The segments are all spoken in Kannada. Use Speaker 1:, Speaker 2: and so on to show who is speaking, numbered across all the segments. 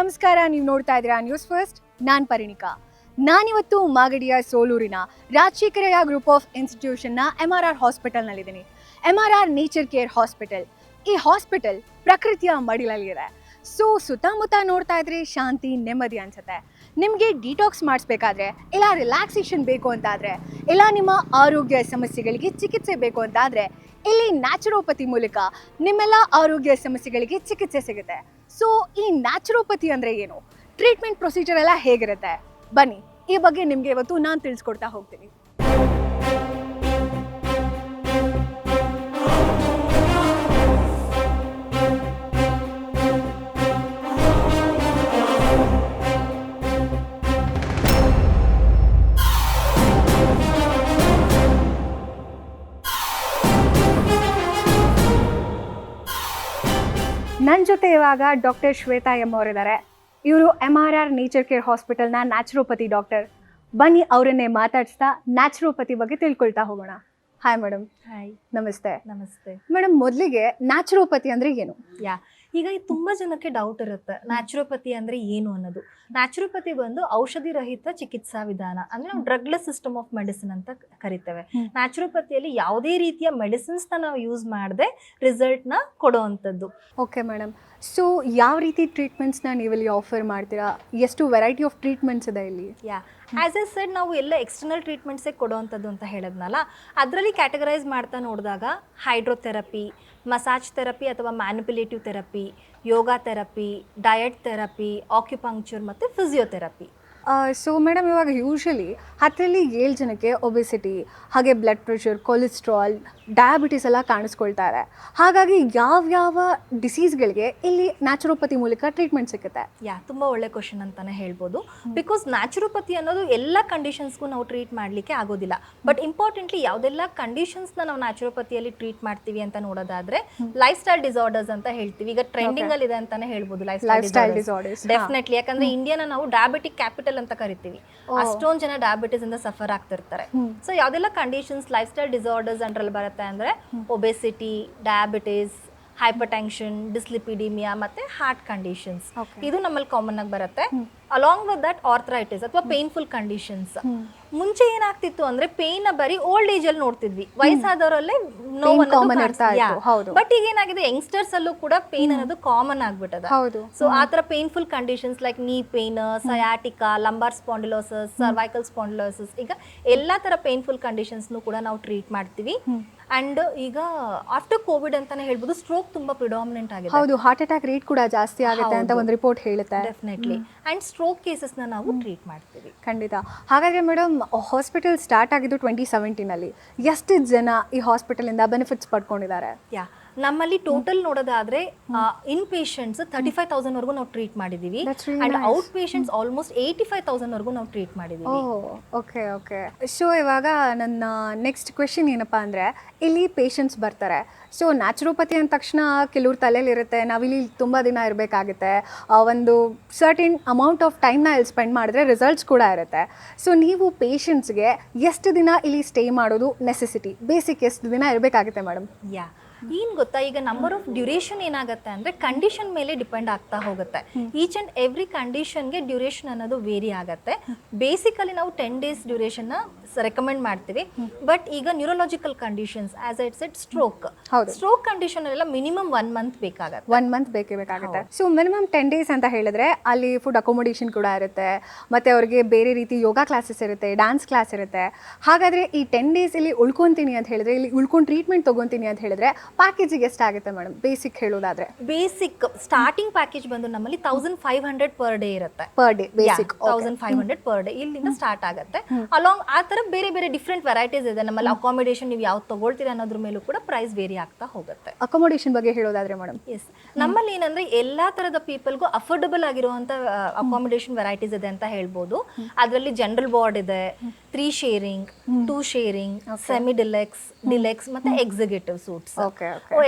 Speaker 1: ನಮಸ್ಕಾರ, ನೀವು ನೋಡ್ತಾ ಇದ್ದೀರಾ ನ್ಯೂಸ್ ಫಸ್ಟ್. ನಾನು ಪರಿಣಿಕಾ. ನಾನಿವತ್ತು ಮಾಗಡಿಯ ಸೋಲೂರಿನ ರಾಜಶೇಖರಯ್ಯ ಗ್ರೂಪ್ ಆಫ್ ಇನ್ಸ್ಟಿಟ್ಯೂಷನ್ನ MRR ಹಾಸ್ಪಿಟಲ್ನಲ್ಲಿದ್ದೀನಿ. MRR nature care hospital. ಈ ಹಾಸ್ಪಿಟಲ್ ಪ್ರಕೃತಿಯ ಮಡಿಲಲ್ಲಿದೆ. ಸೊ ಸುತ್ತಮುತ್ತ ನೋಡ್ತಾ ಇದ್ರೆ ಶಾಂತಿ, ನೆಮ್ಮದಿ ಅನ್ಸುತ್ತೆ. ನಿಮಗೆ ಡಿಟಾಕ್ಸ್ ಮಾಡಿಸ್ಬೇಕಾದ್ರೆ, ಇಲ್ಲ ರಿಲ್ಯಾಕ್ಸೇಷನ್ ಬೇಕು ಅಂತಾದರೆ, ಇಲ್ಲ ನಿಮ್ಮ ಆರೋಗ್ಯ ಸಮಸ್ಯೆಗಳಿಗೆ ಚಿಕಿತ್ಸೆ ಬೇಕು ಅಂತಾದರೆ, ಇಲ್ಲಿ ನ್ಯಾಚುರೋಪತಿ ಮೂಲಕ ನಿಮ್ಮೆಲ್ಲ ಆರೋಗ್ಯ ಸಮಸ್ಯೆಗಳಿಗೆ ಚಿಕಿತ್ಸೆ ಸಿಗುತ್ತೆ. ಸೊ ಈ ನ್ಯಾಚುರೋಪತಿ ಅಂದರೆ ಏನು, ಟ್ರೀಟ್ಮೆಂಟ್ ಪ್ರೊಸೀಜರ್ ಎಲ್ಲ ಹೇಗಿರುತ್ತೆ, ಬನ್ನಿ ಈ ಬಗ್ಗೆ ನಿಮಗೆ ಇವತ್ತು ನಾನು ತಿಳಿಸ್ಕೊಡ್ತಾ ಹೋಗ್ತೀನಿ. ನನ್ನ ಜೊತೆ ಇವಾಗ ಡಾಕ್ಟರ್ ಶ್ವೇತಾ ಎಂ ಅವರಿದ್ದಾರೆ. ಇವರು MRR ನೇಚರ್ ಕೇರ್ ಹಾಸ್ಪಿಟಲ್ನ ನ್ಯಾಚುರೋಪತಿ ಡಾಕ್ಟರ್. ಬನ್ನಿ ಅವರನ್ನೇ ಮಾತಾಡಿಸ್ತಾ ನ್ಯಾಚುರೋಪತಿ ಬಗ್ಗೆ ತಿಳ್ಕೊಳ್ತಾ ಹೋಗೋಣ. Hi madam.
Speaker 2: ಹಾಯ್,
Speaker 1: ನಮಸ್ತೆ.
Speaker 2: ನಮಸ್ತೆ
Speaker 1: ಮೇಡಮ್, ಮೊದಲಿಗೆ ನ್ಯಾಚುರೋಪತಿ ಅಂದರೆ ಏನು?
Speaker 2: ಈಗ ತುಂಬಾ ಜನಕ್ಕೆ ಡೌಟ್ ಇರುತ್ತೆ, ನ್ಯಾಚುರೋಪತಿ ಅಂದ್ರೆ ಏನು ಅನ್ನೋದು. ನ್ಯಾಚುರೋಪತಿ ಬಂದು ಔಷಧಿ ರಹಿತ ಚಿಕಿತ್ಸಾ ವಿಧಾನ, ಅಂದ್ರೆ ನಾವು ಡ್ರಗ್ಲೆಸ್ ಸಿಸ್ಟಮ್ ಆಫ್ ಮೆಡಿಸಿನ್ ಅಂತ ಕರಿತೇವೆ. ನ್ಯಾಚುರೋಪತಿಯಲ್ಲಿ ಯಾವುದೇ ರೀತಿಯ ಮೆಡಿಸಿನ್ಸ್ ನಾವು ಯೂಸ್ ಮಾಡದೆ ರಿಸಲ್ಟ್ ನ ಕೊಡುವಂಥದ್ದು.
Speaker 1: Okay madam. ಸೊ ಯಾವ ರೀತಿ ಟ್ರೀಟ್ಮೆಂಟ್ಸ್ನ ನೀವಿಲ್ಲಿ ಆಫರ್ ಮಾಡ್ತೀರಾ? ಎಷ್ಟು ವೆರೈಟಿ ಆಫ್ ಟ್ರೀಟ್ಮೆಂಟ್ಸ್ ಇದೆ ಇಲ್ಲಿ?
Speaker 2: ಆಸ್ ಎ ಸೆಡ್, ನಾವು ಎಲ್ಲ ಎಕ್ಸ್ಟರ್ನಲ್ ಟ್ರೀಟ್ಮೆಂಟ್ಸೇ ಕೊಡುವಂಥದ್ದು ಅಂತ ಹೇಳಿದ್ನಲ್ಲ, ಅದರಲ್ಲಿ ಕ್ಯಾಟಗರೈಸ್ ಮಾಡ್ತಾ ನೋಡಿದಾಗ ಹೈಡ್ರೋಥೆರಪಿ, ಮಸಾಜ್ ಥೆರಪಿ ಅಥವಾ ಮ್ಯಾನಿಪುಲೇಟಿವ್ ಥೆರಪಿ, ಯೋಗ ಥೆರಪಿ, ಡಯಟ್ ಥೆರಪಿ, ಆಕ್ಯುಪಂಕ್ಚರ್ ಮತ್ತು ಫಿಸಿಯೋಥೆರಪಿ.
Speaker 1: ಸೊ ಮೇಡಮ್, ಇವಾಗ ಯೂಶ್ವಲಿ 10ರಲ್ಲಿ 7 ಜನಕ್ಕೆ ಒಬೆಸಿಟಿ, ಹಾಗೆ ಬ್ಲಡ್ ಪ್ರೆಷರ್, ಕೊಲೆಸ್ಟ್ರಾಲ್, ಡಯಾಬಿಟಿಸ್ ಎಲ್ಲ ಕಾಣಿಸ್ಕೊಳ್ತಾರೆ. ಹಾಗಾಗಿ ಯಾವ ಡಿಸೀಸ್ಗಳಿಗೆ ಇಲ್ಲಿ ನ್ಯಾಚುರೋಪತಿ ಮೂಲಕ ಟ್ರೀಟ್ಮೆಂಟ್ ಸಿಗುತ್ತೆ?
Speaker 2: ತುಂಬ ಒಳ್ಳೆ ಕ್ವಶನ್ ಅಂತಲೇ ಹೇಳ್ಬೋದು. ಬಿಕಾಸ್ ನ್ಯಾಚುರೋಪತಿ ಅನ್ನೋದು ಎಲ್ಲ ಕಂಡೀಷನ್ಸ್ಗೂ ನಾವು ಟ್ರೀಟ್ ಮಾಡಲಿಕ್ಕೆ ಆಗೋದಿಲ್ಲ. ಬಟ್ ಇಂಪಾರ್ಟೆಂಟ್ಲಿ ಯಾವುದೆಲ್ಲ ಕಂಡೀಷನ್ಸ್ನ ನಾವು ನ್ಯಾಚುರೋಪತಿಯಲ್ಲಿ ಟ್ರೀಟ್ ಮಾಡ್ತೀವಿ ಅಂತ ನೋಡೋದಾದ್ರೆ, ಲೈಫ್ ಸ್ಟೈಲ್ ಡಿಸಾರ್ಡರ್ಸ್ ಅಂತ ಹೇಳ್ತೀವಿ. ಈಗ ಟ್ರೆಂಡಿಂಗ್ ಇದೆ ಅಂತಾನೆ ಹೇಳ್ಬೋದು ಲೈಫ್ ಸ್ಟೈಲ್ ಡಿಸಾರ್ಡರ್ಸ್. ಡೆಫಿನೆಟ್ಲಿ, ಯಾಕಂದ್ರೆ ಇಂಡಿಯಾನ ನಾವು ಡಯಾಬಿಟಿಕ್ ಕ್ಯಾಪಿಟಲ್ ಅಂತ ಕರಿತೀವಿ. ಅಷ್ಟೊಂದು ಜನ ಡಯಾಬಿಟಿಸ್ ಇಂದ ಸಫರ್ ಆಗ್ತಿರ್ತಾರೆ. ಸೊ ಯಾವ್ದೆಲ್ಲ ಕಂಡೀಷನ್ಸ್ ಲೈಫ್ ಸ್ಟೈಲ್ ಡಿಸಾರ್ಡರ್ಸ್ ಅಂದ್ರಲ್ಲಿ ಬರುತ್ತೆ ಅಂದ್ರೆ ಒಬೆಸಿಟಿ, ಡಯಾಬಿಟಿಸ್, ಹೈಪರ್ಟೆನ್ಷನ್, ಡಿಸ್ಲಿಪಿಡಿಮಿಯಾ ಮತ್ತೆ ಹಾರ್ಟ್ ಕಂಡೀಷನ್ಸ್. ಇದು ನಮ್ಮಲ್ಲಿ ಕಾಮನ್ ಆಗಿ ಬರುತ್ತೆ. ಅಲಾಂಗ್ ವಿತ್ ದಟ್ ಆರ್ಥರೈಟಿಸ್ ಅಥವಾ ಪೇನ್ಫುಲ್ ಕಂಡೀಷನ್ಸ್. ಮುಂಚೆ ಏನಾಗ್ತಿತ್ತು ಅಂದ್ರೆ ಪೇನ್ ಬರೀ ಓಲ್ಡ್ ಏಜ್ ಅಲ್ಲಿ ನೋಡ್ತಿದ್ವಿ, ವಯಸ್ಸಾದವರಲ್ಲೇ ನೋವು. ಬಟ್ ಈಗ ಏನಾಗಿದೆ, ಯಂಗ್ಸ್ಟರ್ಸ್ ಅಲ್ಲೂ ಕೂಡ ಪೇನ್ ಅನ್ನೋದು ಕಾಮನ್ ಆಗ್ಬಿಟ್ಟದ. ಸೊ ಆತರ ಪೇನ್ಫುಲ್ ಕಂಡೀಷನ್ಸ್ ಲೈಕ್ ನೀ pain, sciatica, lumbar spondylosis, cervical spondylosis, ಈಗ ಎಲ್ಲಾ ತರ ಪೇನ್ಫುಲ್ ಕಂಡೀಷನ್ಸ್ ಕೂಡ ನಾವು ಟ್ರೀಟ್ ಮಾಡ್ತೀವಿ. ಅಂಡ್ ಈಗ ಆಫ್ಟರ್ ಕೋವಿಡ್ ಅಂತಾನೆ ಹೇಳ್ಬೋದು, ಸ್ಟ್ರೋಕ್ ತುಂಬಾ ಪ್ರಿಡಾಮಿನೆಂಟ್ ಆಗಿದೆ.
Speaker 1: ಹೌದು, ಹಾರ್ಟ್ ಅಟ್ಯಾಕ್ ರೇಟ್ ಕೂಡ ಜಾಸ್ತಿ ಆಗುತ್ತೆ ಅಂತ ಒಂದು ರಿಪೋರ್ಟ್ ಹೇಳುತ್ತೆ.
Speaker 2: ಡೆಫಿನೆಟ್ಲಿ. ಅಂಡ್ ಸ್ಟ್ರೋಕ್ ಕೇಸಸ್ನ ನಾವು ಟ್ರೀಟ್ ಮಾಡ್ತೀವಿ.
Speaker 1: ಖಂಡಿತ. ಹಾಗಾದ್ರೆ ಮೇಡಮ್, ಹಾಸ್ಪಿಟಲ್ ಸ್ಟಾರ್ಟ್ ಆಗಿದ್ದು 2017 ಎಷ್ಟು ಜನ ಈ ಹಾಸ್ಪಿಟಲಿಂದ ಬೆನಿಫಿಟ್ಸ್ ಪಡ್ಕೊಂಡಿದ್ದಾರೆ?
Speaker 2: ನಮ್ಮಲ್ಲಿ ಟೋಟಲ್ ನೋಡೋದಾದ್ರೆ ಇನ್ ಪೇಷಂಟ್ಸ್ 35,000 ವರೆಗೂ ನಾವು ಟ್ರೀಟ್ ಮಾಡಿದೀವಿ. ಅಂಡ್ ಔಟ್ ಪೇಷಂಟ್ಸ್ ಆಲ್ಮೋಸ್ಟ್ 85,000 ವರೆಗೂ ನಾವು ಟ್ರೀಟ್ ಮಾಡಿದೀವಿ.
Speaker 1: ಓಕೆ. ಸೊ ಇವಾಗ ನನ್ನ ನೆಕ್ಸ್ಟ್ ಕ್ವೆಶನ್ ಏನಪ್ಪಾ ಅಂದ್ರೆ, ಇಲ್ಲಿ ಪೇಷಂಟ್ಸ್ ಬರ್ತಾರೆ. ಸೊ ನ್ಯಾಚುರೋಪತಿ ಅಂದ ತಕ್ಷಣ ಕೆಲವ್ರ ತಲೆಯಲ್ಲಿರುತ್ತೆ, ನಾವಿಲ್ಲಿ ತುಂಬ ದಿನ ಇರಬೇಕಾಗುತ್ತೆ, ಒಂದು ಸರ್ಟಿನ್ ಅಮೌಂಟ್ ಆಫ್ ಟೈಮ್ನ ಇಲ್ಲಿ ಸ್ಪೆಂಡ್ ಮಾಡಿದ್ರೆ ರಿಸಲ್ಟ್ಸ್ ಕೂಡ ಇರುತ್ತೆ. ಸೊ ನೀವು ಪೇಷಂಟ್ಸ್ಗೆ ಎಷ್ಟು ದಿನ ಇಲ್ಲಿ ಸ್ಟೇ ಮಾಡೋದು ನೆಸೆಸಿಟಿ, ಬೇಸಿಕ್ ಎಷ್ಟು ದಿನ ಇರಬೇಕಾಗುತ್ತೆ ಮೇಡಮ್?
Speaker 2: ಏನ್ ಗೊತ್ತಾ, ಈಗ ನಂಬರ್ ಆಫ್ ಡ್ಯೂರೇಷನ್ ಏನಾಗುತ್ತೆ ಅಂದ್ರೆ ಕಂಡೀಷನ್ ಮೇಲೆ ಡಿಪೆಂಡ್ ಆಗ್ತಾ ಹೋಗುತ್ತೆ. ಈಚ್ ಅಂಡ್ ಎವ್ರಿ ಕಂಡೀಷನ್ಗೆ ಡ್ಯೂರೇಷನ್ ಅನ್ನೋದು ವೇರಿ ಆಗುತ್ತೆ. ಬೇಸಿಕಲಿ ನಾವು 10 days ಡ್ಯೂರೇಷನ್ ರೆಕಮೆಂಡ್ ಮಾಡ್ತೀವಿ. ಬಟ್ ಈಗ neurological conditions, as I said, stroke condition ಎಲ್ಲ ಮಿನಿಮಮ್ 1 month ಬೇಕಾಗುತ್ತೆ.
Speaker 1: 1 month ಬೇಕಾಗುತ್ತೆ. ಸೊ ಮಿನಿಮಮ್ 10 days ಅಂತ ಹೇಳಿದ್ರೆ ಅಲ್ಲಿ ಫುಡ್ ಅಕೊಮೊಡೇಷನ್ ಕೂಡ ಇರುತ್ತೆ, ಮತ್ತೆ ಅವ್ರಿಗೆ ಬೇರೆ ರೀತಿ ಯೋಗ ಕ್ಲಾಸಸ್ ಇರುತ್ತೆ, ಡ್ಯಾನ್ಸ್ ಕ್ಲಾಸ್ ಇರುತ್ತೆ. ಹಾಗಾದ್ರೆ ಈ 10 days ಇಲ್ಲಿ ಉಳ್ಕೊಂತೀನಿ ಅಂತ ಹೇಳಿದ್ರೆ, ಇಲ್ಲಿ ಉಳ್ಕೊಂಡು ಟ್ರೀಟ್ಮೆಂಟ್ ತಗೊಂತೀನಿ ಅಂತ ಹೇಳಿದ್ರೆ ಪ್ಯಾಕೇಜಿಗೆ ಎಷ್ಟಾಗುತ್ತೆ ಮೇಡಮ್? ಬೇಸಿಕ್ ಹೇಳೋದಾದ್ರೆ
Speaker 2: ಬೇಸಿಕ್ ಸ್ಟಾರ್ಟಿಂಗ್ ಪ್ಯಾಕೇಜ್ ಬಂದು ನಮ್ಮಲ್ಲಿ 1500 ಪರ್ ಡೇ ಇರುತ್ತೆ.
Speaker 1: Per day basic
Speaker 2: 1500 per day ಇಲ್ಲಿಂದ ಸ್ಟಾರ್ಟ್ ಆಗುತ್ತೆ. ಅಲಾಂಗ್ ಆ ತರ ಬೇರೆ ಬೇರೆ ಡಿಫ್ರೆಂಟ್ ವೆರೈಟೀಸ್ ಇದೆ ನಮ್ಮಲ್ಲಿ. ಅಕಾಮಿಡೇಷನ್ ನೀವು ಯಾವ್ದು ತಗೊಳ್ತೀರಾ ಅನ್ನೋದ್ರ ಮೇಲೂ ಕೂಡ ಪ್ರೈಸ್ ವೇರಿ ಆಗ್ತಾ ಹೋಗುತ್ತೆ.
Speaker 1: ಅಕಾಮಿಡೇಷನ್ ಬಗ್ಗೆ ಹೇಳೋದಾದ್ರೆ ಮೇಡಮ್,
Speaker 2: ಎಸ್, ನಮ್ಮಲ್ಲಿ ಏನಂದ್ರೆ ಎಲ್ಲಾ ತರದ ಪೀಪಲ್ಗೂ ಅಫೋರ್ಡಬಲ್ ಆಗಿರುವಂತ ಅಕಾಮಿಡೇಷನ್ ವೆರೈಟೀಸ್ ಇದೆ ಅಂತ ಹೇಳ್ಬೋದು. ಅದರಲ್ಲಿ ಜನರಲ್ ವಾರ್ಡ್ ಇದೆ, 3 sharing, 2 sharing, ಸೆಮಿ ಡಿಲೆಕ್ಸ್ ಮತ್ತೆ ಎಕ್ಸಿಕ್ಯೂಟಿವ್ ಸೂಟ್ಸ್.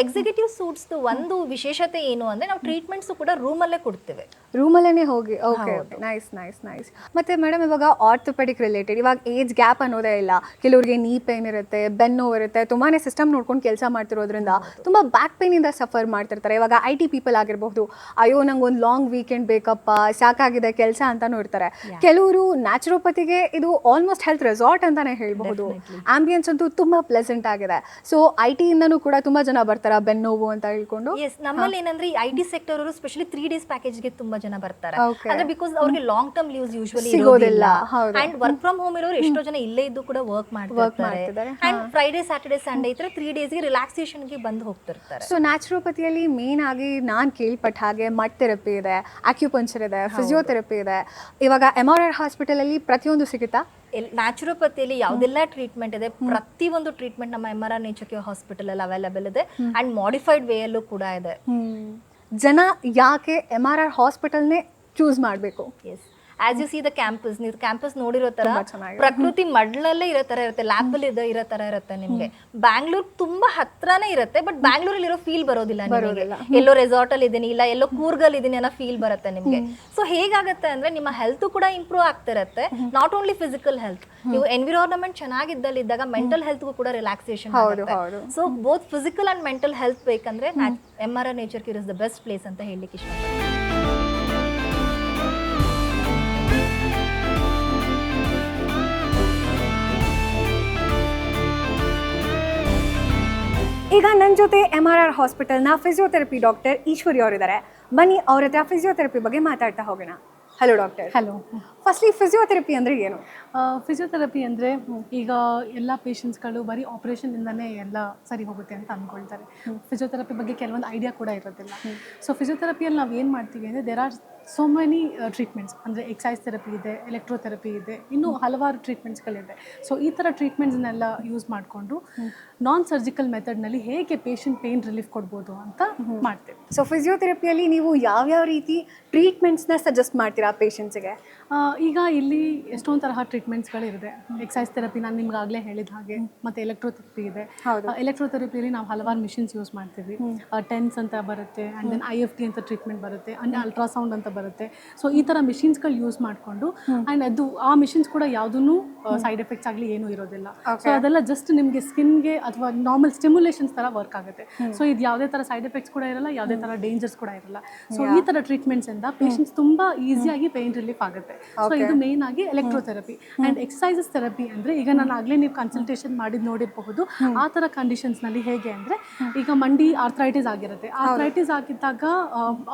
Speaker 2: ಎಕ್ಸಿಕ್ಯೂಟಿವ್ ಸೂಟ್ಸ್ ಒಂದು ವಿಶೇಷತೆ ಏನು ಅಂದ್ರೆ ನಾವು ಟ್ರೀಟ್ಮೆಂಟ್ಸ್ ಕೂಡ ರೂಮಲ್ಲೇ ಕೊಡ್ತೇವೆ.
Speaker 1: ರೂಮಲ್ಲೇ ಹೋಗಿ okay okay nice nice nice. ಮತ್ತು ಮೇಡಮ್ ಇವಾಗ ಆರ್ಥೋಪೆಡಿಕ್ ರಿಲೇಟೆಡ್ ಇವಾಗ ಏಜ್ ಗ್ಯಾಪ್ ಅನ್ನೋದೇ ಇಲ್ಲ. ಕೆಲವರಿಗೆ ನೀ ಪೇನ್ ಇರುತ್ತೆ, ಬೆನ್ನು ನೋವು ಇರುತ್ತೆ, ತುಂಬಾ ಸಿಸ್ಟಮ್ ನೋಡ್ಕೊಂಡು ಕೆಲಸ ಮಾಡ್ತಿರೋದ್ರಿಂದ ತುಂಬ ಬ್ಯಾಕ್ ಪೇನಿಂದ ಸಫರ್ ಮಾಡ್ತಿರ್ತಾರೆ. ಇವಾಗ IT ಪೀಪಲ್ ಆಗಿರಬಹುದು, ಅಯ್ಯೋ ನಂಗೆ ಒಂದು ಲಾಂಗ್ ವೀಕೆಂಡ್ ಬೇಕಪ್ಪ, ಸಾಕಾಗಿದೆ ಕೆಲಸ ಅಂತಾನೂ ಇರ್ತಾರೆ. ಕೆಲವರು ನ್ಯಾಚುರೋಪತಿಗೆ ಇದು ಆಲ್ಮೋಸ್ಟ್ ಹೆಲ್ತ್ ರೆಸಾರ್ಟ್ ಅಂತಾನೆ ಹೇಳ್ಬಹುದು. ಆಂಬಿಯನ್ಸ್ ಅಂತೂ ತುಂಬ ಪ್ಲೆಸೆಂಟ್ ಆಗಿದೆ. ಸೊ IT ಇಂದನೂ ಕೂಡ ತುಂಬ ಜನ ಬರ್ತಾರೆ ಬೆನ್ನೋವು ಅಂತ ಹೇಳ್ಕೊಂಡು.
Speaker 2: ಎಸ್, ನಮ್ಮಲ್ಲಿ ಏನಂದ್ರೆ ಈ IT ಸೆಕ್ಟರ್ ಅವರು ಸ್ಪೆಷಲಿ 3 days ಪ್ಯಾಕೇಜ್ಗೆ ತುಂಬಾ ಜನ ಬರ್ತಾರೆ.
Speaker 1: Okay.
Speaker 2: ಅಂದ್ರೆ ಬಿಕಾಸ್ ಅವ್ರಿಗೆ ಲಾಂಗ್ ಟರ್ಮ್ ಲೀವ್ಸ್ ಯೂಶುವಲಿ
Speaker 1: ಸಿಗೋದಿಲ್ಲ.
Speaker 2: ಅಂಡ್ ವರ್ಕ್ ಫ್ರಮ್ ಹೋಮ್ ಇರೋರು ಎಷ್ಟೋ ಜನ ಇಲ್ಲೇ ಇದ್ದು ಕೂಡ ವರ್ಕ್ ಮಾಡ್ತಿರ್ತಾರೆ. ಅಂಡ್ ಫ್ರೈಡೆ ಸ್ಯಾಟರ್ಡೆ ಸಂಡೇ ಇದ್ರೆ 3 daysಗೆ ರಿಲ್ಯಾಕ್ಸೇಷನ್ಗೆ ಬಂದು ಹೋಗ್ತಿರ್ತಾರೆ.
Speaker 1: ಸೊ ನ್ಯಾಚುರೋಪತಿಯಲ್ಲಿ ಮೇನ್ ಆಗಿ ನಾನು ಕೇಳ್ಪಟ್ಟ ಹಾಗೆ ಮಡ್ ಥೆರಪಿ ಇದೆ, ಅಕ್ಯುಪಂಚರ್ ಇದೆ, ಫಿಸಿಯೋಥೆರಪಿ ಇದೆ. ಇವಾಗ MRR ಹಾಸ್ಪಿಟಲಲ್ಲಿ ಪ್ರತಿಯೊಂದು ಸಿಗುತ್ತಾ?
Speaker 2: ನ್ಯಾಚುರೋಪತಿಯಲ್ಲಿ ಯಾವುದೆಲ್ಲ ಟ್ರೀಟ್ಮೆಂಟ್ ಇದೆ, ಪ್ರತಿಯೊಂದು ಟ್ರೀಟ್ಮೆಂಟ್ ನಮ್ಮ MRR ನೇಚರ್ ಕೇರ್ ಹಾಸ್ಪಿಟಲ್ ಅಲ್ಲಿ ಅವೈಲೇಬಲ್ ಇದೆ. ಅಂಡ್ ಮಾಡಿಫೈಡ್ ವೇ ಅಲ್ಲೂ ಕೂಡ ಇದೆ.
Speaker 1: ಜನ ಯಾಕೆ MRR ಹಾಸ್ಪಿಟಲ್ನೇ ಚೂಸ್ ಮಾಡಬೇಕು?
Speaker 2: Yes, as you see the campus, ನೀವು ಕ್ಯಾಂಪಸ್ ನೋಡಿರೋ ತರ
Speaker 1: ತುಂಬಾ ಚೆನ್ನಾಗಿದೆ.
Speaker 2: ಪ್ರಕೃತಿ ಮಡ್ಲಲ್ಲೇ ಇರೋ ತರ ಇರುತ್ತೆ, ಲ್ಯಾಬ್ ಅಲ್ಲಿ ಇರೋ ತರ ಇರುತ್ತೆ. ನಿಮ್ಗೆ ಬ್ಯಾಂಗ್ಳೂರ್ ತುಂಬಾ ಹತ್ರನೇ ಇರುತ್ತೆ, ಬಟ್ ಬ್ಯಾಂಗ್ಳೂರಲ್ಲಿ ಇರೋ ಫೀಲ್ ಬರೋದಿಲ್ಲ ನಿಮಗೆ. ಎಲ್ಲೋ ರೆಸಾರ್ಟ್ ಅಲ್ಲಿ ಇದೀನಿ, ಇಲ್ಲ ಎಲ್ಲೋ ಕೂರ್ಗಲ್ಲಿ ಇದೀನಿ ಅನ್ನೋ ಫೀಲ್ ಬರುತ್ತೆ ನಿಮ್ಗೆ. ಸೊ ಹೇಗಾಗುತ್ತೆ ಅಂದ್ರೆ ನಿಮ್ಮ ಹೆಲ್ತ್ ಕೂಡ ಇಂಪ್ರೂವ್ ಆಗ್ತಿರತ್ತೆ. ನಾಟ್ ಓನ್ಲಿ ಫಿಸಿಕಲ್ ಹೆಲ್ತ್, ನೀವು ಎನ್ವಿರಾನ್ಮೆಂಟ್ ಚೆನ್ನಾಗಿದ್ದಾಗ ಮೆಂಟಲ್ ಹೆಲ್ತ್ಗೂ ಕೂಡ ರಿಲ್ಯಾಕ್ಸೇಷನ್ ಆಗುತ್ತೆ. So both physical and mental health ಬೇಕಂದ್ರೆ MRR nature care is the best place ಅಂತ ಹೇಳಲಿಕ್ಕೆ ಇಷ್ಟಪಡ್ತೀನಿ.
Speaker 1: ಈಗ ನನ್ನ ಜೊತೆ MRR ಹಾಸ್ಪಿಟಲ್ನ ಫಿಸಿಯೋಥೆರಪಿ ಡಾಕ್ಟರ್ ಈಶ್ವರಿ ಅವರಿದ್ದಾರೆ. ಬನ್ನಿ ಅವ್ರ ಹತ್ರ ಫಿಸಿಯೋಥೆರಪಿ ಬಗ್ಗೆ ಮಾತಾಡ್ತಾ ಹೋಗೋಣ. Hello doctor.
Speaker 3: Hello.
Speaker 1: Firstly physiotherapy ಅಂದರೆ ಏನು?
Speaker 3: ಫಿಸಿಯೋಥೆರಪಿ ಅಂದರೆ ಈಗ ಎಲ್ಲ ಪೇಷಂಟ್ಸ್ಗಳು ಬರೀ ಆಪ್ರೇಷನಿಂದನೇ ಎಲ್ಲ ಸರಿ ಹೋಗುತ್ತೆ ಅಂತ ಅಂದ್ಕೊಳ್ತಾರೆ. ಫಿಸಿಯೋಥೆರಪಿ ಬಗ್ಗೆ ಕೆಲವೊಂದು ಐಡಿಯಾ ಕೂಡ ಇರೋದಿಲ್ಲ. ಸೊ ಫಿಸಿಯೋಥೆರಪಿಯಲ್ಲಿ ನಾವು ಏನು ಮಾಡ್ತೀವಿ ಅಂದರೆ there are so many treatments. ಅಂದರೆ ಎಕ್ಸೈಸ್ ಥೆರಪಿ ಇದೆ, ಎಲೆಕ್ಟ್ರೋಥೆರಪಿ ಇದೆ, ಇನ್ನೂ ಹಲವಾರು ಟ್ರೀಟ್ಮೆಂಟ್ಸ್ಗಳಿದೆ. ಸೊ ಈ ಥರ ಟ್ರೀಟ್ಮೆಂಟ್ಸ್ನೆಲ್ಲ ಯೂಸ್ ಮಾಡಿಕೊಂಡು ನಾನ್ ಸರ್ಜಿಕಲ್ ಮೆಥಡ್ನಲ್ಲಿ ಹೇಗೆ ಪೇಷಂಟ್ ಪೇನ್ ರಿಲೀಫ್ ಕೊಡ್ಬೋದು ಅಂತ ಮಾಡ್ತೇವೆ.
Speaker 1: ಸೊ ಫಿಸಿಯೋಥೆರಪಿಯಲ್ಲಿ ನೀವು ಯಾವ್ಯಾವ ರೀತಿ ಟ್ರೀಟ್ಮೆಂಟ್ಸ್ನ ಸಜೆಸ್ಟ್ ಮಾಡ್ತೀರಾ ಪೇಷಂಟ್ಸಿಗೆ?
Speaker 3: ಈಗ ಇಲ್ಲಿ ಎಷ್ಟೊಂದು ತರಹ ಟ್ರೀಟ್ಮೆಂಟ್ಸ್ಗಳಿದೆ. ಎಕ್ಸೈಸ್ ಥೆರಪಿ ನಾನು ನಿಮ್ಗೆ ಆಗಲೇ ಹೇಳಿದ ಹಾಗೆ, ಮತ್ತು ಎಲೆಕ್ಟ್ರೋಥೆರಪಿ ಇದೆ. ಎಲೆಕ್ಟ್ರೋಥೆರಪಿಯಲ್ಲಿ ನಾವು ಹಲವಾರು ಮಿಷಿನ್ಸ್ ಯೂಸ್ ಮಾಡ್ತೀವಿ. ಟೆನ್ಸ್ ಅಂತ ಬರುತ್ತೆ, ಆ್ಯಂಡ್ ದೆನ್ IFT ಅಂತ ಟ್ರೀಟ್ಮೆಂಟ್ ಬರುತ್ತೆ, ಆ್ಯಂಡ್ ಅಲ್ಟ್ರಾಸೌಂಡ್ ಅಂತ ಬರುತ್ತೆ. ಸೊ ಈ ಥರ ಮಿಷಿನ್ಸ್ಗಳು ಯೂಸ್ ಮಾಡಿಕೊಂಡು, ಆ್ಯಂಡ್ ಅದು ಆ ಮಿಷಿನ್ಸ್ ಕೂಡ ಯಾವುದೂ ಸೈಡ್ ಎಫೆಕ್ಟ್ಸ್ ಆಗಲಿ ಏನೂ ಇರೋದಿಲ್ಲ. ಸೊ ಅದೆಲ್ಲ ಜಸ್ಟ್ ನಿಮಗೆ ಸ್ಕಿನ್ಗೆ ಅಥವಾ ನಾರ್ಮಲ್ ಸ್ಟಿಮ್ಯುಲೇಷನ್ಸ್ ಥರ ವರ್ಕ್ ಆಗುತ್ತೆ. ಸೊ ಇದು ಯಾವುದೇ ಥರ ಸೈಡ್ ಎಫೆಕ್ಟ್ಸ್ ಕೂಡ ಇರಲ್ಲ, ಯಾವುದೇ ಥರ ಡೇಂಜರ್ಸ್ ಕೂಡ ಇರಲ್ಲ. ಸೊ ಈ ಥರ ಟ್ರೀಟ್ಮೆಂಟ್ಸಿಂದ ಪೇಷಂಟ್ಸ್ ತುಂಬ ಈಸಿಯಾಗಿ ಪೇನ್ ರಿಲೀಫ್ ಆಗುತ್ತೆ. ಸೊ ಇದು ಮೇನ್ ಆಗಿ ಎಲೆಕ್ಟ್ರೋಥೆರಪಿ. ಆ್ಯಂಡ್ ಎಕ್ಸಸೈಸಸ್ ಥೆರಪಿ ಅಂದರೆ ಈಗ ನಾನು ಆಗಲೇ ನೀವು ಕನ್ಸಲ್ಟೇಷನ್ ಮಾಡಿದ್ದು ನೋಡಿರಬಹುದು. ಆ ಥರ ಕಂಡೀಷನ್ಸ್ನಲ್ಲಿ ಹೇಗೆ ಅಂದರೆ, ಈಗ ಮಂಡಿ ಆರ್ಥ್ರೈಟಿಸ್ ಆಗಿರುತ್ತೆ. ಆರ್ಥ್ರೈಟಿಸ್ ಆಗಿದ್ದಾಗ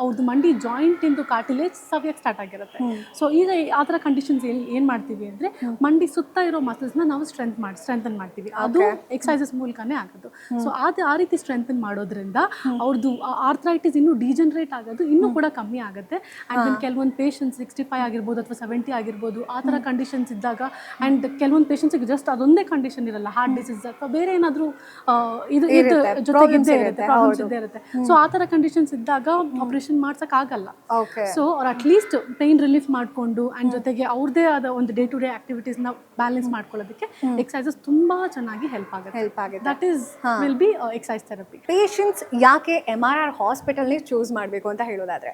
Speaker 3: ಅವ್ರದ್ದು ಮಂಡಿ ಜಾಯಿಂಟ್ ಇಂದು ಕಾರ್ಟಿಲೇಜ್ ಸವಿಯಕ್ಕೆ ಸ್ಟಾರ್ಟ್ ಆಗಿರುತ್ತೆ. ಸೊ ಈಗ ಆ ಥರ ಕಂಡೀಷನ್ಸ್ ಏನು ಮಾಡ್ತೀವಿ ಅಂದರೆ, ಮಂಡಿ ಸುತ್ತ ಇರೋ ಮಸಲ್ಸ್ನ ನಾವು ಸ್ಟ್ರೆಂಥನ್ ಮಾಡ್ತೀವಿ. ಅದು ಎಕ್ಸಸೈಸಸ್ ಮೂಲಕನೇ ಆಗೋದು. ಸೊ ಆ ರೀತಿ ಸ್ಟ್ರೆಂಥನ್ ಮಾಡೋದ್ರಿಂದ ಅವ್ರದ್ದು ಆರ್ಥ್ರೈಟಿಸ್ ಇನ್ನೂ ಡಿಜನರೇಟ್ ಆಗೋದು ಇನ್ನೂ ಕೂಡ ಕಮ್ಮಿ ಆಗುತ್ತೆ. ಆ್ಯಂಡ್ ಕೆಲವೊಂದು ಪೇಷಂಟ್ಸ್ 65 ಆಗಿರ್ಬೋದು ಅಥವಾ 70 ಆಗಿರ್ಬೋದು, ಆ ಥರ ಕಂಡೀಷನ್ಸ್ ಇದ್ದಾಗ, ಆ್ಯಂಡ್ ಕೆಲವೊಂದು ಪೇಷಂಟ್ಸ್ಗೆ ಜಸ್ಟ್ ಅದೊಂದೇ ಕಂಡೀಷನ್ ಇರಲ್ಲ, ಹಾರ್ಟ್ ಡಿಸೀಸ್ ಅಥವಾ ಬೇರೆ ಏನಾದರೂ ಜೊತೆಗಿದ್ದೇ ಇರುತ್ತೆ, ಪ್ರಾಬ್ಲಮ್ಸ್ ಇದ್ದೇ ಇರುತ್ತೆ. ಸೊ ಆ ಥರ ಕಂಡೀಷನ್ಸ್ ಇದ್ದಾಗ ಆಪರೇಷನ್ ಮಾಡ್ಸೋಕ್ಕಾಗಲ್ಲ. ಸೊ ಅವ್ರು ಅಟ್ಲೀಸ್ಟ್ ಪೇನ್ ರಿಲೀಫ್ ಮಾಡಿಕೊಂಡು, ಆ್ಯಂಡ್ ಜೊತೆಗೆ ಅವ್ರದ್ದೇ ಆದ ಒಂದು ಡೇ ಟು ಡೇ ಆಕ್ಟಿವಿಟೀಸ್ನ ಬ್ಯಾಲೆನ್ಸ್ ಮಾಡ್ಕೊಳ್ಳೋದಕ್ಕೆ ಎಕ್ಸಸೈಸಸ್ ತುಂಬಾ ಚೆನ್ನಾಗಿ ಹೆಲ್ಪ್ ಆಗುತ್ತೆ. That is will be exercise therapy.
Speaker 1: Patients ಯಾಕೆ MRR ಹಾಸ್ಪಿಟಲ್ನೇ ಚೂಸ್ ಮಾಡಬೇಕು ಅಂತ ಹೇಳೋದಾದ್ರೆ,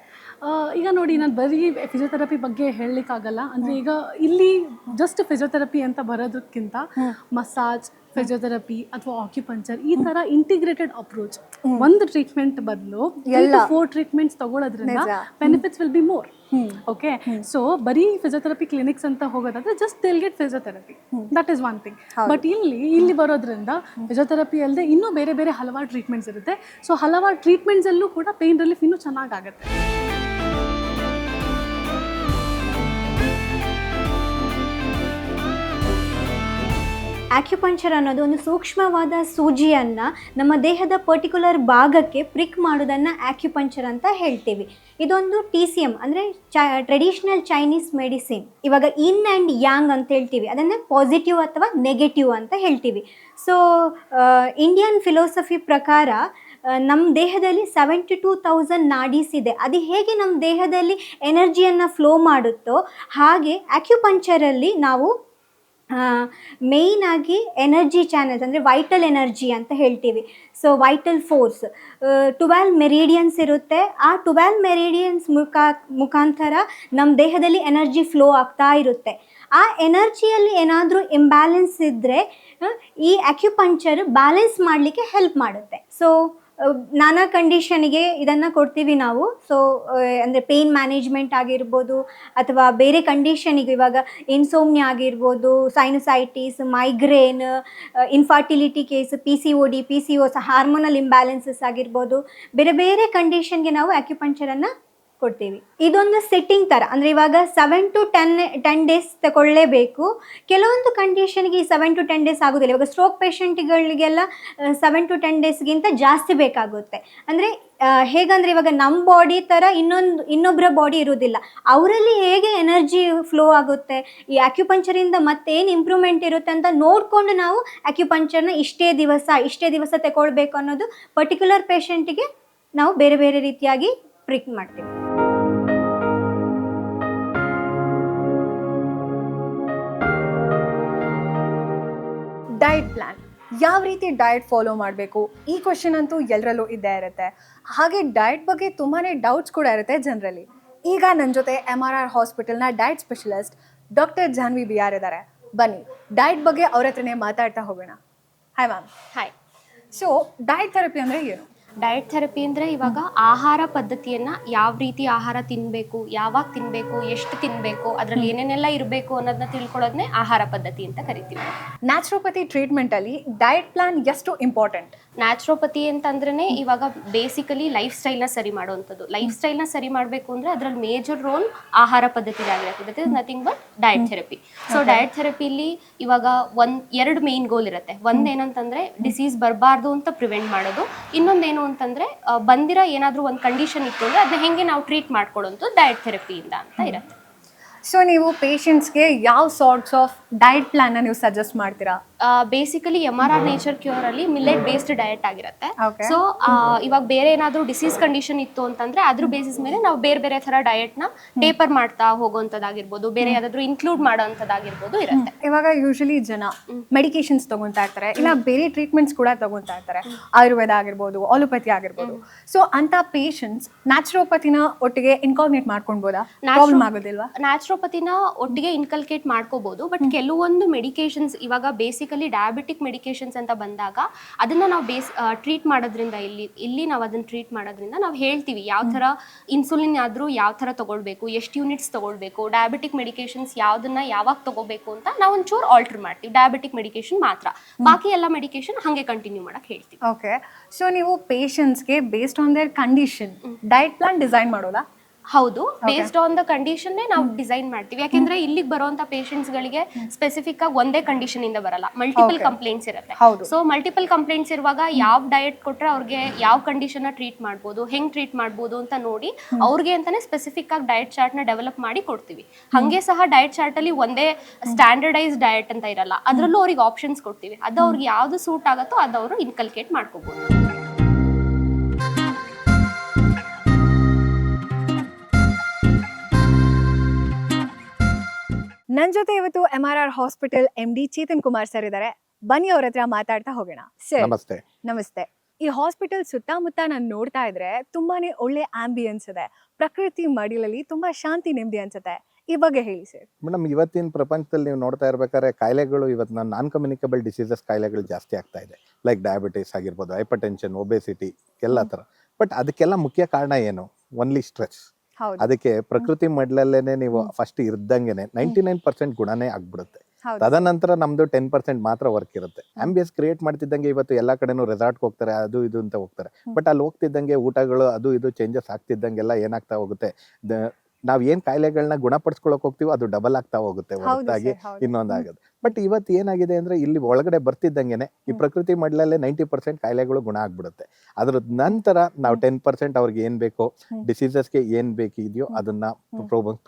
Speaker 3: ಈಗ ನೋಡಿ, ನಾನು ಬರೀ ಫಿಸಿಯೋಥೆರಪಿ ಬಗ್ಗೆ ಹೇಳಲಿಕ್ಕಾಗಲ್ಲ. ಅಂದರೆ ಈಗ ಇಲ್ಲಿ ಜಸ್ಟ್ ಫಿಸಿಯೋಥೆರಪಿ ಅಂತ ಬರೋದಕ್ಕಿಂತ ಮಸಾಜ್, ಫಿಸಿಯೋಥೆರಪಿ ಅಥವಾ ಆಕ್ಯುಪಂಚರ್, ಈ ಥರ ಇಂಟಿಗ್ರೇಟೆಡ್ ಅಪ್ರೋಚ್, ಒಂದು ಟ್ರೀಟ್ಮೆಂಟ್ ಬದಲು 4 ಟ್ರೀಟ್ಮೆಂಟ್ಸ್ ತಗೊಳ್ಳೋದ್ರಿಂದ benefits will be more. Okay, so ಬರೀ ಫಿಸಿಯೋಥೆರಪಿ ಕ್ಲಿನಿಕ್ಸ್ ಅಂತ ಹೋಗೋದಾದ್ರೆ just they'll get physiotherapy, that is one thing. But ಇಲ್ಲಿ ಬರೋದ್ರಿಂದ ಫಿಸಿಯೋಥೆರಪಿ ಅಲ್ಲದೆ ಇನ್ನೂ ಬೇರೆ ಬೇರೆ ಹಲವಾರು ಟ್ರೀಟ್ಮೆಂಟ್ಸ್ ಇರುತ್ತೆ. ಸೊ ಹಲವಾರು ಟ್ರೀಟ್ಮೆಂಟ್ಸಲ್ಲೂ ಕೂಡ ಪೇನ್ ರಿಲೀಫ್ ಇನ್ನೂ ಚೆನ್ನಾಗಾಗುತ್ತೆ.
Speaker 4: ಆಕ್ಯುಪಂಕ್ಚರ್ ಅನ್ನೋದು ಒಂದು ಸೂಕ್ಷ್ಮವಾದ ಸೂಜಿಯನ್ನು ನಮ್ಮ ದೇಹದ ಪರ್ಟಿಕ್ಯುಲರ್ ಭಾಗಕ್ಕೆ ಪ್ರಿಕ್ ಮಾಡೋದನ್ನು ಆಕ್ಯುಪಂಕ್ಚರ್ ಅಂತ ಹೇಳ್ತೀವಿ. ಇದೊಂದು TCM ಅಂದರೆ ಟ್ರೆಡಿಷ್ನಲ್ ಚೈನೀಸ್ ಮೆಡಿಸಿನ್. ಇವಾಗ ಇನ್ ಆ್ಯಂಡ್ ಯಾಂಗ್ ಅಂತ ಹೇಳ್ತೀವಿ, ಅದನ್ನು ಪಾಸಿಟಿವ್ ಅಥವಾ ನೆಗೆಟಿವ್ ಅಂತ ಹೇಳ್ತೀವಿ. ಸೊ ಇಂಡಿಯನ್ ಫಿಲಾಸಫಿ ಪ್ರಕಾರ ನಮ್ಮ ದೇಹದಲ್ಲಿ 72,000 ನಾಡೀಸ್ ಇದೆ. ಅದು ಹೇಗೆ ನಮ್ಮ ದೇಹದಲ್ಲಿ ಎನರ್ಜಿಯನ್ನು ಫ್ಲೋ ಮಾಡುತ್ತೋ ಹಾಗೆ ಆಕ್ಯುಪಂಕ್ಚರಲ್ಲಿ ನಾವು ಮೇಯ್ನ್ ಆಗಿ ಎನರ್ಜಿ ಚಾನೆಲ್ಸ್ ಅಂದರೆ ವೈಟಲ್ ಎನರ್ಜಿ ಅಂತ ಹೇಳ್ತೀವಿ. ಸೊ ವೈಟಲ್ ಫೋರ್ಸ್ 12 ಮೆರಿಡಿಯನ್ಸ್ ಇರುತ್ತೆ. ಆ 12 ಮೆರಿಡಿಯನ್ಸ್ ಮುಖಾಂತರ ನಮ್ಮ ದೇಹದಲ್ಲಿ ಎನರ್ಜಿ ಫ್ಲೋ ಆಗ್ತಾ ಇರುತ್ತೆ. ಆ ಎನರ್ಜಿಯಲ್ಲಿ ಏನಾದರೂ ಇಂಬ್ಯಾಲೆನ್ಸ್ ಇದ್ದರೆ ಈ ಅಕ್ಯುಪಂಕ್ಚರ್ ಬ್ಯಾಲೆನ್ಸ್ ಮಾಡಲಿಕ್ಕೆ ಹೆಲ್ಪ್ ಮಾಡುತ್ತೆ. ಸೊ ನಾನಾ ಕಂಡೀಷನಿಗೆ ಇದನ್ನು ಕೊಡ್ತೀವಿ ನಾವು. ಸೊ ಅಂದರೆ ಪೇಯ್ನ್ ಮ್ಯಾನೇಜ್ಮೆಂಟ್ ಆಗಿರ್ಬೋದು, ಅಥವಾ ಬೇರೆ ಕಂಡೀಷನಿಗೆ ಇವಾಗ ಇನ್ಸೋಮ್ನಿಯಾ ಆಗಿರ್ಬೋದು, sinusitis, migraine, infertility case, PCOD, PCOS, hormonal imbalances ಆಗಿರ್ಬೋದು, ಬೇರೆ ಬೇರೆ ಕಂಡೀಷನ್ಗೆ ನಾವು ಅಕ್ಯುಪಂಕ್ಚರನ್ನು ಕೊಡ್ತೀವಿ. ಇದೊಂದು ಸೆಟ್ಟಿಂಗ್ ಥರ, ಅಂದರೆ ಇವಾಗ 7 to 10 ಡೇಸ್ ತಗೊಳ್ಳೇಬೇಕು. ಕೆಲವೊಂದು ಕಂಡೀಷನ್ಗೆ ಈ 7 to 10 ಡೇಸ್ ಆಗೋದಿಲ್ಲ. ಇವಾಗ ಸ್ಟ್ರೋಕ್ ಪೇಷಂಟ್ಗಳಿಗೆಲ್ಲ 7 to 10 ಡೇಸ್ಗಿಂತ ಜಾಸ್ತಿ ಬೇಕಾಗುತ್ತೆ. ಅಂದರೆ ಹೇಗಂದರೆ ಇವಾಗ ನಮ್ಮ ಬಾಡಿ ಥರ ಇನ್ನೊಬ್ಬರ ಬಾಡಿ ಇರೋದಿಲ್ಲ. ಅವರಲ್ಲಿ ಹೇಗೆ ಎನರ್ಜಿ ಫ್ಲೋ ಆಗುತ್ತೆ, ಈ ಅಕ್ಯುಪಂಕ್ಚರಿಂದ ಮತ್ತೇನು ಇಂಪ್ರೂವ್ಮೆಂಟ್ ಇರುತ್ತೆ ಅಂತ ನೋಡಿಕೊಂಡು ನಾವು ಅಕ್ಯುಪಂಕ್ಚರ್ನ ಇಷ್ಟೇ ದಿವಸ ತಗೊಳ್ಬೇಕು ಅನ್ನೋದು ಪರ್ಟಿಕ್ಯುಲರ್ ಪೇಷಂಟಿಗೆ ನಾವು ಬೇರೆ ಬೇರೆ ರೀತಿಯಾಗಿ ಪ್ರಿಕ್ ಮಾಡ್ತೀವಿ.
Speaker 1: ಡಯಟ್ ಪ್ಲಾನ್, ಯಾವ ರೀತಿ ಡಯಟ್ ಫಾಲೋ ಮಾಡಬೇಕು, ಈ ಕ್ವಶನ್ ಅಂತೂ ಎಲ್ಲರಲ್ಲೂ ಇದ್ದೇ ಇರುತ್ತೆ. ಹಾಗೆ ಡಯಟ್ ಬಗ್ಗೆ ತುಂಬಾ ಡೌಟ್ಸ್ ಕೂಡ ಇರುತ್ತೆ ಜನರಲ್ಲಿ. ಈಗ ನನ್ನ ಜೊತೆ MRR ಹಾಸ್ಪಿಟಲ್ನ diet specialist doctor Janvi BR ಇದ್ದಾರೆ. ಬನ್ನಿ ಡಯಟ್ ಬಗ್ಗೆ ಅವ್ರ ಹತ್ರನೇ ಮಾತಾಡ್ತಾ ಹೋಗೋಣ. Hi ma'am.
Speaker 5: Hi.
Speaker 1: So diet therapy ಅಂದರೆ ಏನು?
Speaker 5: ಡಯಟ್ ಥೆರಪಿ ಅಂದರೆ ಇವಾಗ ಆಹಾರ ಪದ್ಧತಿಯನ್ನು ಯಾವ ರೀತಿ ಆಹಾರ ತಿನ್ನಬೇಕು, ಯಾವಾಗ ತಿನ್ನಬೇಕು, ಎಷ್ಟು ತಿನ್ನಬೇಕು, ಅದರಲ್ಲಿ ಏನೇನೆಲ್ಲ ಇರಬೇಕು ಅನ್ನೋದನ್ನ ತಿಳ್ಕೊಳ್ಳೋದನ್ನೇ ಆಹಾರ ಪದ್ಧತಿ ಅಂತ ಕರಿತೀವಿ.
Speaker 1: ನ್ಯಾಚುರೋಪತಿ ಟ್ರೀಟ್ಮೆಂಟಲ್ಲಿ ಡಯಟ್ ಪ್ಲಾನ್ ಎಷ್ಟು ಇಂಪಾರ್ಟೆಂಟ್?
Speaker 5: ನ್ಯಾಚುರೋಪತಿ ಅಂತಂದ್ರೆ ಇವಾಗ ಬೇಸಿಕಲಿ ಲೈಫ್ ಸ್ಟೈಲ್ನ ಸರಿ ಮಾಡುವಂಥದ್ದು. ಲೈಫ್ ಸ್ಟೈಲ್ನ ಸರಿ ಮಾಡಬೇಕು ಅಂದರೆ ಅದರಲ್ಲಿ ಮೇಜರ್ ರೋಲ್ ಆಹಾರ ಪದ್ಧತಿಗಾಗಿರುತ್ತೆ. That is nothing but diet therapy. So diet ಥೆರಪಿಲಿ ಇವಾಗ ಎರಡು ಮೇನ್ ಗೋಲ್ ಇರುತ್ತೆ. ಒಂದೇನಂತಂದ್ರೆ ಡಿಸೀಸ್ ಬರಬಾರ್ದು ಅಂತ ಪ್ರಿವೆಂಟ್ ಮಾಡೋದು. ಇನ್ನೊಂದೇನು ಅಂತಂದ್ರೆ ಬಂದಿರೋ ಏನಾದರೂ ಒಂದು ಕಂಡೀಷನ್ ಇತ್ತು ಅಂದರೆ ಅದನ್ನ ಹೆಂಗೆ ನಾವು ಟ್ರೀಟ್ ಮಾಡ್ಕೊಳ್ಳೋದು ಡಯಟ್ ಥೆರಪಿಯಿಂದ ಅಂತ ಇರುತ್ತೆ.
Speaker 1: ಸೊ ನೀವು ಪೇಷಂಟ್ಸ್ಗೆ ಯಾವ ಸಾರ್ಟ್ಸ್ ಆಫ್ ಡಯಟ್ ಪ್ಲಾನ್ನ ನೀವು ಸಜೆಸ್ಟ್ ಮಾಡ್ತೀರಾ?
Speaker 5: ಬೇಸಿಕಲಿ MRR ನೇಚರ್ ಕ್ಯೂರ್ ಅಲ್ಲಿ ಮಿಲೆಟ್ ಬೇಸ್ಡ್ ಡಯಟ್ ಆಗಿರುತ್ತೆ.
Speaker 1: Okay.
Speaker 5: ಸೊ ಇವಾಗ ಬೇರೆ ಏನಾದರೂ ಡಿಸೀಸ್ ಕಂಡೀಷನ್ ಇತ್ತು ಅಂತಂದ್ರೆ ಅದ್ರ ಬೇಸಿಸ್ ಮೇಲೆ ನಾವು ಬೇರೆ ಬೇರೆ ತರ ಡಯಟ್ ನ ಟೇಪರ್ ಮಾಡ್ತಾ ಹೋಗುವಂತದ್ದಾಗಿರ್ಬೋದು, ಬೇರೆ ಯಾವ್ದಾದ್ರು ಇನ್ಕ್ಲೂಡ್ ಮಾಡೋಂಥದ್ದಾಗಿರ್ಬೋದು ಇರುತ್ತೆ.
Speaker 1: ಇವಾಗ ಯೂಶಲಿ ಜನ ಮೆಡಿಕೇಶನ್ಸ್ ತಗೊಂತಾ ಇರ್ತಾರೆ, ಇಲ್ಲ ಬೇರೆ ಟ್ರೀಟ್ಮೆಂಟ್ಸ್ ಕೂಡ ತಗೊಂತಾ ಇರ್ತಾರೆ, ಆಯುರ್ವೇದ ಆಗಿರ್ಬೋದು, ಆಲೋಪತಿ ಆಗಿರ್ಬೋದು. ಸೊ ಅಂತ ಪೇಷಂಟ್ಸ್ ನ್ಯಾಚುರೋಪತಿನ ಒಟ್ಟಿಗೆ ಇನ್ಕಾಗ್ನೇಟ್ ಮಾಡ್ಕೊಳ್ಬೋದಾ? ಪ್ರಾಬ್ಲಮ್ ಆಗೋದಿಲ್ವಾ?
Speaker 5: ನ್ಯಾಚುರೋಪತಿನ ಒಟ್ಟಿಗೆ ಇನ್ಕಲ್ಕೇಟ್ ಮಾಡ್ಕೋಬಹುದು. ಬಟ್ ಕೆಲವೊಂದು ಮೆಡಿಕೇಶನ್ಸ್ ಇವಾಗ ಬೇಸಿಕಲಿ ಡಯಾಬಿಟಿಕ್ ಮೆಡಿಕೇಶನ್ಸ್ ಅಂತ ಬಂದಾಗ ಅದನ್ನ ನಾವು ಟ್ರೀಟ್ ಮಾಡೋದ್ರಿಂದ ಇಲ್ಲಿ ನಾವು ಅದನ್ನ ಟ್ರೀಟ್ ಮಾಡೋದ್ರಿಂದ ನಾವು ಹೇಳ್ತೀವಿ ಯಾವ ಥರ ಇನ್ಸುಲಿನ್ ಆದರೂ ಯಾವ ಥರ ತಗೊಳ್ಬೇಕು, ಎಷ್ಟು ಯೂನಿಟ್ಸ್ ತಗೊಳ್ಬೇಕು, ಡಯಾಬಿಟಿಕ್ ಮೆಡಿಕೇಶನ್ಸ್ ಯಾವುದನ್ನ ಯಾವಾಗ ತಗೋಬೇಕು ಅಂತ ನಾವು ಒಂಚೂರು ಆಲ್ಟರ್ ಮಾಡ್ತೀವಿ. ಡಯಾಬಿಟಿಕ್ ಮೆಡಿಕೇಶನ್ ಮಾತ್ರ, ಬಾಕಿ ಎಲ್ಲ ಮೆಡಿಕೇಶನ್ ಹಾಗೆ ಕಂಟಿನ್ಯೂ ಮಾಡಕ್ಕೆ ಹೇಳ್ತೀವಿ.
Speaker 1: ಓಕೆ. ಸೊ ನೀವು ಪೇಷಂಟ್ಸ್ಗೆ based on their condition diet plan design ಮಾಡೋದಾ?
Speaker 5: ಹೌದು, ಬೇಸ್ಡ್ ಆನ್ ದ ಕಂಡೀಷನ್ ನಾವು ಡಿಸೈನ್ ಮಾಡ್ತೀವಿ. ಯಾಕೆಂದ್ರೆ ಇಲ್ಲಿಗೆ ಬರುವಂತ ಪೇಷಂಟ್ಸ್ ಗಳಿಗೆ ಸ್ಪೆಸಿಫಿಕ್ ಆಗಿ ಒಂದೇ ಕಂಡೀಷನ್ ಇಂದ ಬರಲ್ಲ, ಮಲ್ಟಿಪಲ್ ಕಂಪ್ಲೇಂಟ್ಸ್ ಇರುತ್ತೆ. ಸೊ ಮಲ್ಟಿಪಲ್ ಕಂಪ್ಲೇಂಟ್ಸ್ ಇರುವಾಗ ಯಾವ ಡಯಟ್ ಕೊಟ್ರೆ ಅವ್ರಿಗೆ ಯಾವ ಕಂಡೀಷನ್ ಟ್ರೀಟ್ ಮಾಡ್ಬೋದು, ಹೆಂಗ್ ಟ್ರೀಟ್ ಮಾಡ್ಬೋದು ಅಂತ ನೋಡಿ ಅವ್ರಿಗೆ ಅಂತಾನೆ ಸ್ಪೆಸಿಫಿಕ್ ಆಗಿ ಡಯಟ್ ಚಾರ್ಟ್ ನ ಡೆವಲಪ್ ಮಾಡಿ ಕೊಡ್ತೀವಿ. ಹಂಗೆ ಸಹ ಡಯಟ್ ಚಾರ್ಟ್ ಅಲ್ಲಿ ಒಂದೇ ಸ್ಟ್ಯಾಂಡರ್ಡೈಸ್ ಡಯಟ್ ಅಂತ ಇರಲ್ಲ, ಅದರಲ್ಲೂ ಅವ್ರಿಗೆ ಆಪ್ಷನ್ಸ್ ಕೊಡ್ತೀವಿ. ಅದು ಅವ್ರಿಗೆ ಯಾವ್ದು ಸೂಟ್ ಆಗುತ್ತೋ ಅದು ಅವರು ಇನ್ಕಲ್ಕೇಟ್ ಮಾಡ್ಕೋಬಹುದು.
Speaker 1: ನನ್ನ ಜೊತೆ ಇವತ್ತು MRR hospital MD Chetan Kumar sir ಇದ್ದಾರೆ. ಬನ್ನಿ ಅವ್ರ ಹತ್ರ ಮಾತಾಡ್ತಾ ಹೋಗೋಣ. ಸರ್
Speaker 6: ನಮಸ್ತೆ.
Speaker 1: ನಮಸ್ತೆ. ಈ ಹಾಸ್ಪಿಟಲ್ ಸುತ್ತಮುತ್ತ ನಾನು ನೋಡ್ತಾ ಇದ್ರೆ ತುಂಬಾನೇ ಒಳ್ಳೆ ಆಂಬಿಯನ್ಸ್ ಇದೆ, ಪ್ರಕೃತಿ ಮಡಿಲಲ್ಲಿ ತುಂಬಾ ಶಾಂತಿ ನೆಮ್ಮದಿ ಅನ್ಸುತ್ತೆ. ಈ ಬಗ್ಗೆ ಹೇಳಿ ಸರ್.
Speaker 6: ಮೇಡಮ್, ಇವತ್ತಿನ ಪ್ರಪಂಚದಲ್ಲಿ ನೀವು ನೋಡ್ತಾ ಇರ್ಬೇಕಾದ್ರೆ ಕಾಯಿಲೆಗಳು ಇವತ್ತು ನಾನ್ ಕಮ್ಯುನಿಕಬಲ್ ಡಿಸೀಸಸ್ ಕಾಯಿಲೆಗಳು ಜಾಸ್ತಿ ಆಗ್ತಾ ಇದೆ. ಲೈಕ್ ಡಯಾಬಿಟಿಸ್ ಆಗಿರ್ಬೋದು, ಹೈಪರ್ ಟೆನ್ಷನ್, ಒಬೆಸಿಟಿ ಎಲ್ಲ ಥರ. ಬಟ್ ಅದಕ್ಕೆಲ್ಲ ಮುಖ್ಯ ಕಾರಣ ಏನು? Only stress. ಅದಕ್ಕೆ ಪ್ರಕೃತಿ ಮಡ್ಲಲ್ಲೇನೆ ನೀವು ಫಸ್ಟ್ ಇರ್ದಂಗೆನೆ 99% ಗುಣನೇ ಆಗ್ಬಿಡುತ್ತೆ. ತದನಂತರ ನಮ್ದು 10% ಮಾತ್ರ ವರ್ಕ್ ಇರುತ್ತೆ. ಆಂಬಿಯನ್ಸ್ ಕ್ರಿಯೇಟ್ ಮಾಡ್ತಿದ್ದಂಗೆ ಇವತ್ತು ಎಲ್ಲಾ ಕಡೆನೂ ರೆಸಾರ್ಟ್ಗೆ ಹೋಗ್ತಾರೆ, ಅದು ಇದು ಅಂತ ಹೋಗ್ತಾರೆ. ಬಟ್ ಅಲ್ಲಿ ಹೋಗ್ತಿದ್ದಂಗೆ ಊಟಗಳು ಅದು ಇದು ಚೇಂಜಸ್ ಆಗ್ತಿದ್ದಂಗೆಲ್ಲ ಏನಾಗ್ತಾ ಹೋಗುತ್ತೆ, ನಾವ್ ಏನ್ ಕಾಯಿಲೆಗಳನ್ನ ಗುಣಪಡಿಸ್ಕೊಳಕ್ ಹೋಗ್ತೀವೋ ಅದು ಡಬಲ್ ಆಗ್ತಾ ಹೋಗುತ್ತೆ ಹೊರತಾಗಿ ಇನ್ನೊಂದಾಗದು. ಬಟ್ ಇವತ್ತು ಏನಾಗಿದೆ ಅಂದ್ರೆ ಇಲ್ಲಿ ಒಳಗಡೆ ಬರ್ತಿದ್ದಂಗೆನೆ ಈ ಪ್ರಕೃತಿ ಮಡ್ಲಲ್ಲೇ 90% ಕಾಯಿಲೆಗಳು ಗುಣ ಆಗ್ಬಿಡುತ್ತೆ. ಅದ್ರ ನಂತರ ನಾವು 10% ಅವ್ರಿಗೆ ಏನ್ ಬೇಕೋ ಡಿಸೀಸಸ್ಗೆ ಏನ್ ಬೇಕಿದೆಯೋ ಅದನ್ನ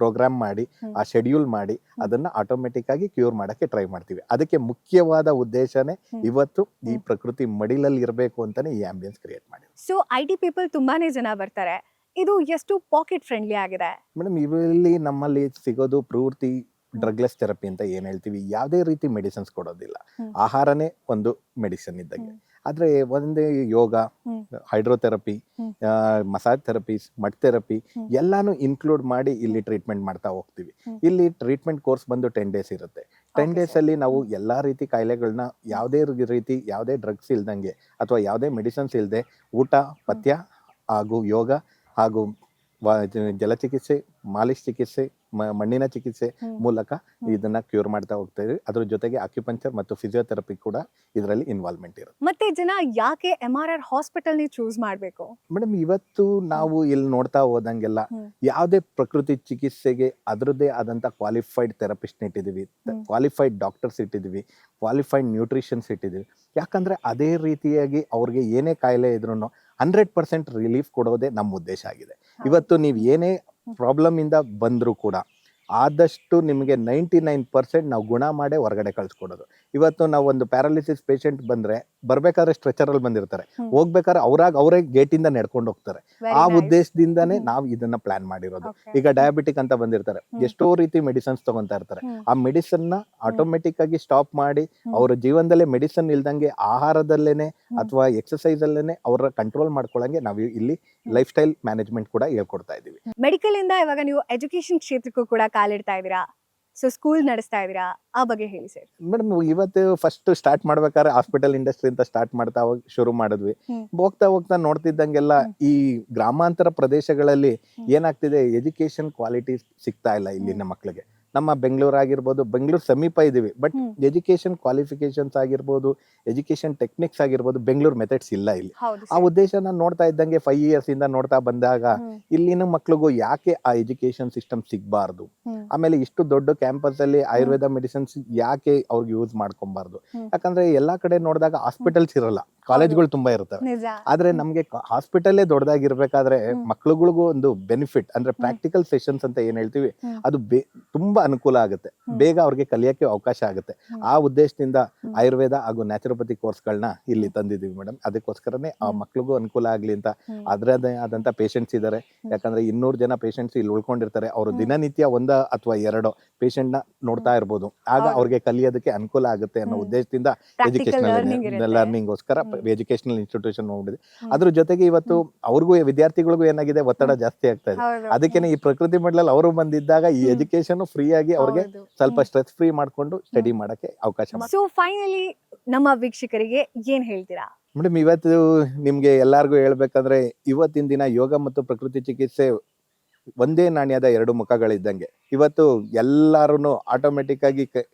Speaker 6: ಪ್ರೋಗ್ರಾಮ್ ಮಾಡಿ, ಆ ಶೆಡ್ಯೂಲ್ ಮಾಡಿ ಅದನ್ನ ಆಟೋಮೆಟಿಕ್ ಆಗಿ ಕ್ಯೂರ್ ಮಾಡಕ್ಕೆ ಟ್ರೈ ಮಾಡ್ತೀವಿ. ಅದಕ್ಕೆ ಮುಖ್ಯವಾದ ಉದ್ದೇಶನೇ ಇವತ್ತು ಈ ಪ್ರಕೃತಿ ಮಡಿಲಲ್ಲಿ ಇರಬೇಕು ಅಂತಾನೆ ಈ ಆಂಬಿಯನ್ಸ್ ಕ್ರಿಯೇಟ್ ಮಾಡಿ.
Speaker 1: ಸೊ IT ಪೀಪಲ್ ತುಂಬಾನೇ ಜನ ಬರ್ತಾರೆ, ಇದು ಎಷ್ಟು ಪಾಕೆಟ್ ಫ್ರೆಂಡ್ಲಿ ಆಗಿದೆ?
Speaker 6: ಮೇಡಮ್, ಇಲ್ಲಿ ನಮ್ಮಲ್ಲಿ ಸಿಗೋದು ಪೂರ್ತಿ ಡ್ರಗ್ಲೆಸ್ ಥೆರಪಿ ಅಂತ ಏನು ಹೇಳ್ತೀವಿ, ಯಾವುದೇ ರೀತಿ ಮೆಡಿಸಿನ್ಸ್ ಕೊಡೋದಿಲ್ಲ. ಆಹಾರನೇ ಒಂದು ಮೆಡಿಸಿನ್ ಇದ್ದಂಗೆ. ಆದರೆ ಒಂದೇ yoga, hydrotherapy, massage therapies, mud therapy ಎಲ್ಲಾನು ಇನ್ಕ್ಲೂಡ್ ಮಾಡಿ ಇಲ್ಲಿ ಟ್ರೀಟ್ಮೆಂಟ್ ಮಾಡ್ತಾ ಹೋಗ್ತೀವಿ. ಇಲ್ಲಿ ಟ್ರೀಟ್ಮೆಂಟ್ ಕೋರ್ಸ್ ಬಂದು 10 ಡೇಸ್ ಇರುತ್ತೆ. 10 ಡೇಸಲ್ಲಿ ನಾವು ಎಲ್ಲ ರೀತಿ ಕಾಯಿಲೆಗಳನ್ನ ಯಾವುದೇ ರೀತಿ ಯಾವುದೇ ಡ್ರಗ್ಸ್ ಇಲ್ದಂಗೆ ಅಥವಾ ಯಾವುದೇ ಮೆಡಿಸಿನ್ಸ್ ಇಲ್ಲದೆ ಊಟ, ಪಥ್ಯ ಹಾಗೂ ಯೋಗ ಹಾಗೂ ಜಲಚಿಕಿತ್ಸೆ, ಮಾಲಿಶ್ ಚಿಕಿತ್ಸೆ, ಮಣ್ಣಿನ ಚಿಕಿತ್ಸೆ ಮೂಲಕ ಇದನ್ನ ಕ್ಯೂರ್ ಮಾಡ್ತಾ ಹೋಗ್ತೇವೆ. ಅದ್ರ ಜೊತೆಗೆ ಅಕ್ಯುಪಂಕ್ಚರ್ ಮತ್ತು ಫಿಸಿಯೋಥೆರಪಿ ಕೂಡ ಇದರಲ್ಲಿ ಇನ್ವಾಲ್ವ್ಮೆಂಟ್ ಇರುತ್ತೆ.
Speaker 1: ಮತ್ತೆ ಜನ ಯಾಕೆ MRR ಹಾಸ್ಪಿಟಲ್ ನಿ ಚೂಸ್ ಮಾಡಬೇಕು?
Speaker 6: ಮೇಡಮ್, ಇವತ್ತು ನಾವು ಇಲ್ಲಿ ನೋಡ್ತಾ ಹೋದಂಗೆಲ್ಲ ಯಾವುದೇ ಪ್ರಕೃತಿ ಚಿಕಿತ್ಸೆಗೆ ಅದರದ್ದೇ ಆದಂತ ಕ್ವಾಲಿಫೈಡ್ ಥೆರಪಿಸ್ಟ್ ಇಟ್ಟಿದ್ದೀವಿ, ಕ್ವಾಲಿಫೈಡ್ ಡಾಕ್ಟರ್ಸ್ ಇಟ್ಟಿದ್ದೀವಿ, ಕ್ವಾಲಿಫೈಡ್ ನ್ಯೂಟ್ರಿಷನ್ಸ್ ಇಟ್ಟಿದ್ದೀವಿ. ಯಾಕಂದ್ರೆ ಅದೇ ರೀತಿಯಾಗಿ ಅವ್ರಿಗೆ ಏನೇ ಕಾಯಿಲೆ ಇದ್ರೂ 100% ರಿಲೀಫ್ ಕೊಡೋದೇ ನಮ್ಮ ಉದ್ದೇಶ ಆಗಿದೆ. ಇವತ್ತು ನೀವು ಏನೇ ಪ್ರಾಬ್ಲಮ್ ಇಂದ ಬಂದರೂ ಕೂಡ ಆದಷ್ಟು ನಿಮಗೆ 99% ನಾವು ಗುಣ ಮಾಡೇ ಹೊರಗಡೆ ಕಳ್ಸ್ಕೊಡೋದು. ಇವತ್ತು ನಾವು ಒಂದು ಪ್ಯಾರಾಲಿಸಿಸ್ ಪೇಷಂಟ್ ಬಂದ್ರೆ ಬರ್ಬೇಕಾದ್ರೆ ಸ್ಟ್ರೆಚರಲ್ಲಿ ಬಂದಿರ್ತಾರೆ, ಹೋಗ್ಬೇಕಾದ್ರೆ ಅವರೇ ಗೇಟಿಂದ ನಡ್ಕೊಂಡು ಹೋಗ್ತಾರೆ. ಆ ಉದ್ದೇಶದಿಂದಾನೇ ನಾವು ಇದನ್ನ ಪ್ಲಾನ್ ಮಾಡಿರೋದು. ಈಗ ಡಯಾಬಿಟಿಕ್ ಅಂತ ಬಂದಿರ್ತಾರೆ, ಎಷ್ಟೋ ರೀತಿ ಮೆಡಿಸಿನ್ಸ್ ತಗೊಂತಾ ಇರ್ತಾರೆ. ಆ ಮೆಡಿಸಿನ್ ನ ಆಟೋಮೆಟಿಕ್ ಆಗಿ ಸ್ಟಾಪ್ ಮಾಡಿ ಅವರ ಜೀವನದಲ್ಲೇ ಮೆಡಿಸಿನ್ ಇಲ್ದಂಗೆ ಆಹಾರದಲ್ಲೇನೆ ಅಥವಾ ಎಕ್ಸಸೈಸ್ ಅಲ್ಲೇನೆ ಅವರ ಕಂಟ್ರೋಲ್ ಮಾಡ್ಕೊಳ್ಳಂಗೆ ನಾವು ಇಲ್ಲಿ ಲೈಫ್ ಸ್ಟೈಲ್ ಮ್ಯಾನೇಜ್ಮೆಂಟ್ ಕೂಡ ಹೇಳ್ಕೊಡ್ತಾ ಇದೀವಿ.
Speaker 1: ಮೆಡಿಕಲ್ ಇಂದ ಇವಾಗ ನೀವು ಎಜುಕೇಶನ್ ಕ್ಷೇತ್ರಕ್ಕೂ ಕೂಡ ಕಾಲಿಡ್ತಾ ಇದ್ದೀರಾ, ಸೊ ಸ್ಕೂಲ್ ನಡೆಸ್ತಾ ಇದ್ದೀರಾ, ಆ ಬಗ್ಗೆ ಹೇಳಿ ಸರ್.
Speaker 6: ಮೇಡಮ್, ಇವತ್ತು ಫಸ್ಟ್ ಸ್ಟಾರ್ಟ್ ಮಾಡ್ಬೇಕಾದ್ರೆ ಹಾಸ್ಪಿಟಲ್ ಇಂಡಸ್ಟ್ರಿ ಅಂತ ಸ್ಟಾರ್ಟ್ ಮಾಡ್ತಾ ಶುರು ಮಾಡಿದ್ವಿ. ಹೋಗ್ತಾ ಹೋಗ್ತಾ ನೋಡ್ತಿದ್ದಂಗೆಲ್ಲ ಈ ಗ್ರಾಮಾಂತರ ಪ್ರದೇಶಗಳಲ್ಲಿ ಏನಾಗ್ತಿದೆ, ಎಜುಕೇಶನ್ ಕ್ವಾಲಿಟಿ ಸಿಗ್ತಾ ಇಲ್ಲ ಇಲ್ಲಿನ ಮಕ್ಕಳಿಗೆ. ನಮ್ಮ ಬೆಂಗಳೂರು ಆಗಿರ್ಬೋದು, ಬೆಂಗಳೂರು ಸಮೀಪ ಇದೀವಿ, ಬಟ್ ಎಜುಕೇಶನ್ ಕ್ವಾಲಿಫಿಕೇಶನ್ಸ್ ಆಗಿರ್ಬೋದು, ಎಜುಕೇಶನ್ ಟೆಕ್ನಿಕ್ಸ್ ಆಗಿರ್ಬೋದು, ಬೆಂಗಳೂರು ಮೆಥಡ್ಸ್ ಇಲ್ಲ ಇಲ್ಲಿ. ಆ ಉದ್ದೇಶನ ನೋಡ್ತಾ ಇದ್ದಂಗೆ 5 years ಇಂದ ನೋಡ್ತಾ ಬಂದಾಗ ಇಲ್ಲಿನ ಮಕ್ಳಿಗೂ ಯಾಕೆ ಆ ಎಜುಕೇಶನ್ ಸಿಸ್ಟಮ್ ಸಿಗ್ಬಾರ್ದು, ಆಮೇಲೆ ಇಷ್ಟು ದೊಡ್ಡ ಕ್ಯಾಂಪಸ್ ಅಲ್ಲಿ ಆಯುರ್ವೇದ ಮೆಡಿಸಿನ್ಸ್ ಯಾಕೆ ಅವ್ರಿಗೆ ಯೂಸ್ ಮಾಡ್ಕೊಬಾರ್ದು. ಯಾಕಂದ್ರೆ ಎಲ್ಲಾ ಕಡೆ ನೋಡಿದಾಗ ಹಾಸ್ಪಿಟಲ್ಸ್ ಇರಲ್ಲ, ಕಾಲೇಜ್ಗಳು ತುಂಬಾ ಇರ್ತವೆ. ಆದ್ರೆ ನಮ್ಗೆ ಹಾಸ್ಪಿಟಲ್ಲೇ ದೊಡ್ಡದಾಗಿರ್ಬೇಕಾದ್ರೆ ಮಕ್ಳುಗಳಿಗೂ ಒಂದು ಬೆನಿಫಿಟ್ ಅಂದ್ರೆ ಪ್ರಾಕ್ಟಿಕಲ್ ಸೆಷನ್ಸ್ ಅಂತ ಏನ್ ಹೇಳ್ತೀವಿ, ಅದು ತುಂಬಾ ಅನುಕೂಲ ಆಗುತ್ತೆ, ಬೇಗ ಅವ್ರಿಗೆ ಕಲಿಯಕ್ಕೆ ಅವಕಾಶ ಆಗುತ್ತೆ. ಆ ಉದ್ದೇಶದಿಂದ ಆಯುರ್ವೇದ ಹಾಗೂ ನ್ಯಾಚುರೋಪತಿ ಕೋರ್ಸ್ಗಳನ್ನ ಇಲ್ಲಿ ತಂದಿದೀವಿ ಮೇಡಮ್. ಅದಕ್ಕೋಸ್ಕರನೇ ಆ ಮಕ್ಳಿಗೂ ಅನುಕೂಲ ಆಗ್ಲಿ ಅಂತ. ಅದರದೇ ಆದಂತ ಪೇಷಂಟ್ಸ್ ಇದಾರೆ, ಯಾಕಂದ್ರೆ 200 ಜನ ಪೇಷಂಟ್ಸ್ ಇಲ್ಲಿ ಉಳ್ಕೊಂಡಿರ್ತಾರೆ. ಅವರು ದಿನನಿತ್ಯ 1 ಅಥವಾ 2 ಪೇಷಂಟ್ ನ ನೋಡ್ತಾ ಇರ್ಬೋದು. ಆಗ ಅವ್ರಿಗೆ ಕಲಿಯೋದಕ್ಕೆ ಅನುಕೂಲ ಆಗುತ್ತೆ ಅನ್ನೋ ಉದ್ದೇಶದಿಂದ ಎಜುಕೇಶನಲ್ ಲರ್ನಿಂಗ್ ಗೋಸ್ಕರ ಎಜುಕೇಶನಲ್ ಇನ್ಸ್ಟಿಟ್ಯೂಷನ್ ನೋಡಿದೆ. ಅದ್ರ ಜೊತೆಗೆ ಇವತ್ತು ಅವ್ರಿಗೂ ವಿದ್ಯಾರ್ಥಿಗಳಿಗೂ ಏನಾಗಿದೆ, ಒತ್ತಡ ಜಾಸ್ತಿ ಆಗ್ತಾ ಇದೆ. ಅದಕ್ಕೇನೆ ಈ ಪ್ರಕೃತಿ ಮಂಡಲಲ್ಲಿ ಅವರು ಬಂದಿದ್ದಾಗ ಈ ಎಜುಕೇಶನ್ ಫ್ರೀ ಆಗಿ ಅವ್ರಿಗೆ ಸ್ವಲ್ಪ ಸ್ಟ್ರೆಸ್ ಫ್ರೀ ಮಾಡ್ಕೊಂಡು ಸ್ಟಡಿ ಮಾಡಕ್ಕೆ ಅವಕಾಶ.
Speaker 1: ಸೊ ಫೈನಲಿ ನಮ್ಮ ವೀಕ್ಷಕರಿಗೆ ಏನ್ ಹೇಳ್ತೀರಾ?
Speaker 6: ಮೇಡಮ್, ಇವತ್ತು ನಿಮ್ಗೆ ಎಲ್ಲಾರ್ಗು ಹೇಳ್ಬೇಕಂದ್ರೆ ಇವತ್ತಿನ ದಿನ ಯೋಗ ಮತ್ತು ಪ್ರಕೃತಿ ಚಿಕಿತ್ಸೆ ಒಂದೇ ನಾಣ್ಯದ 2 ಮುಖಗಳಿದ್ದಂಗೆ. ಇವತ್ತು ಎಲ್ಲಾರು ಆಟೋಮೆಟಿಕ್ ಆಗಿ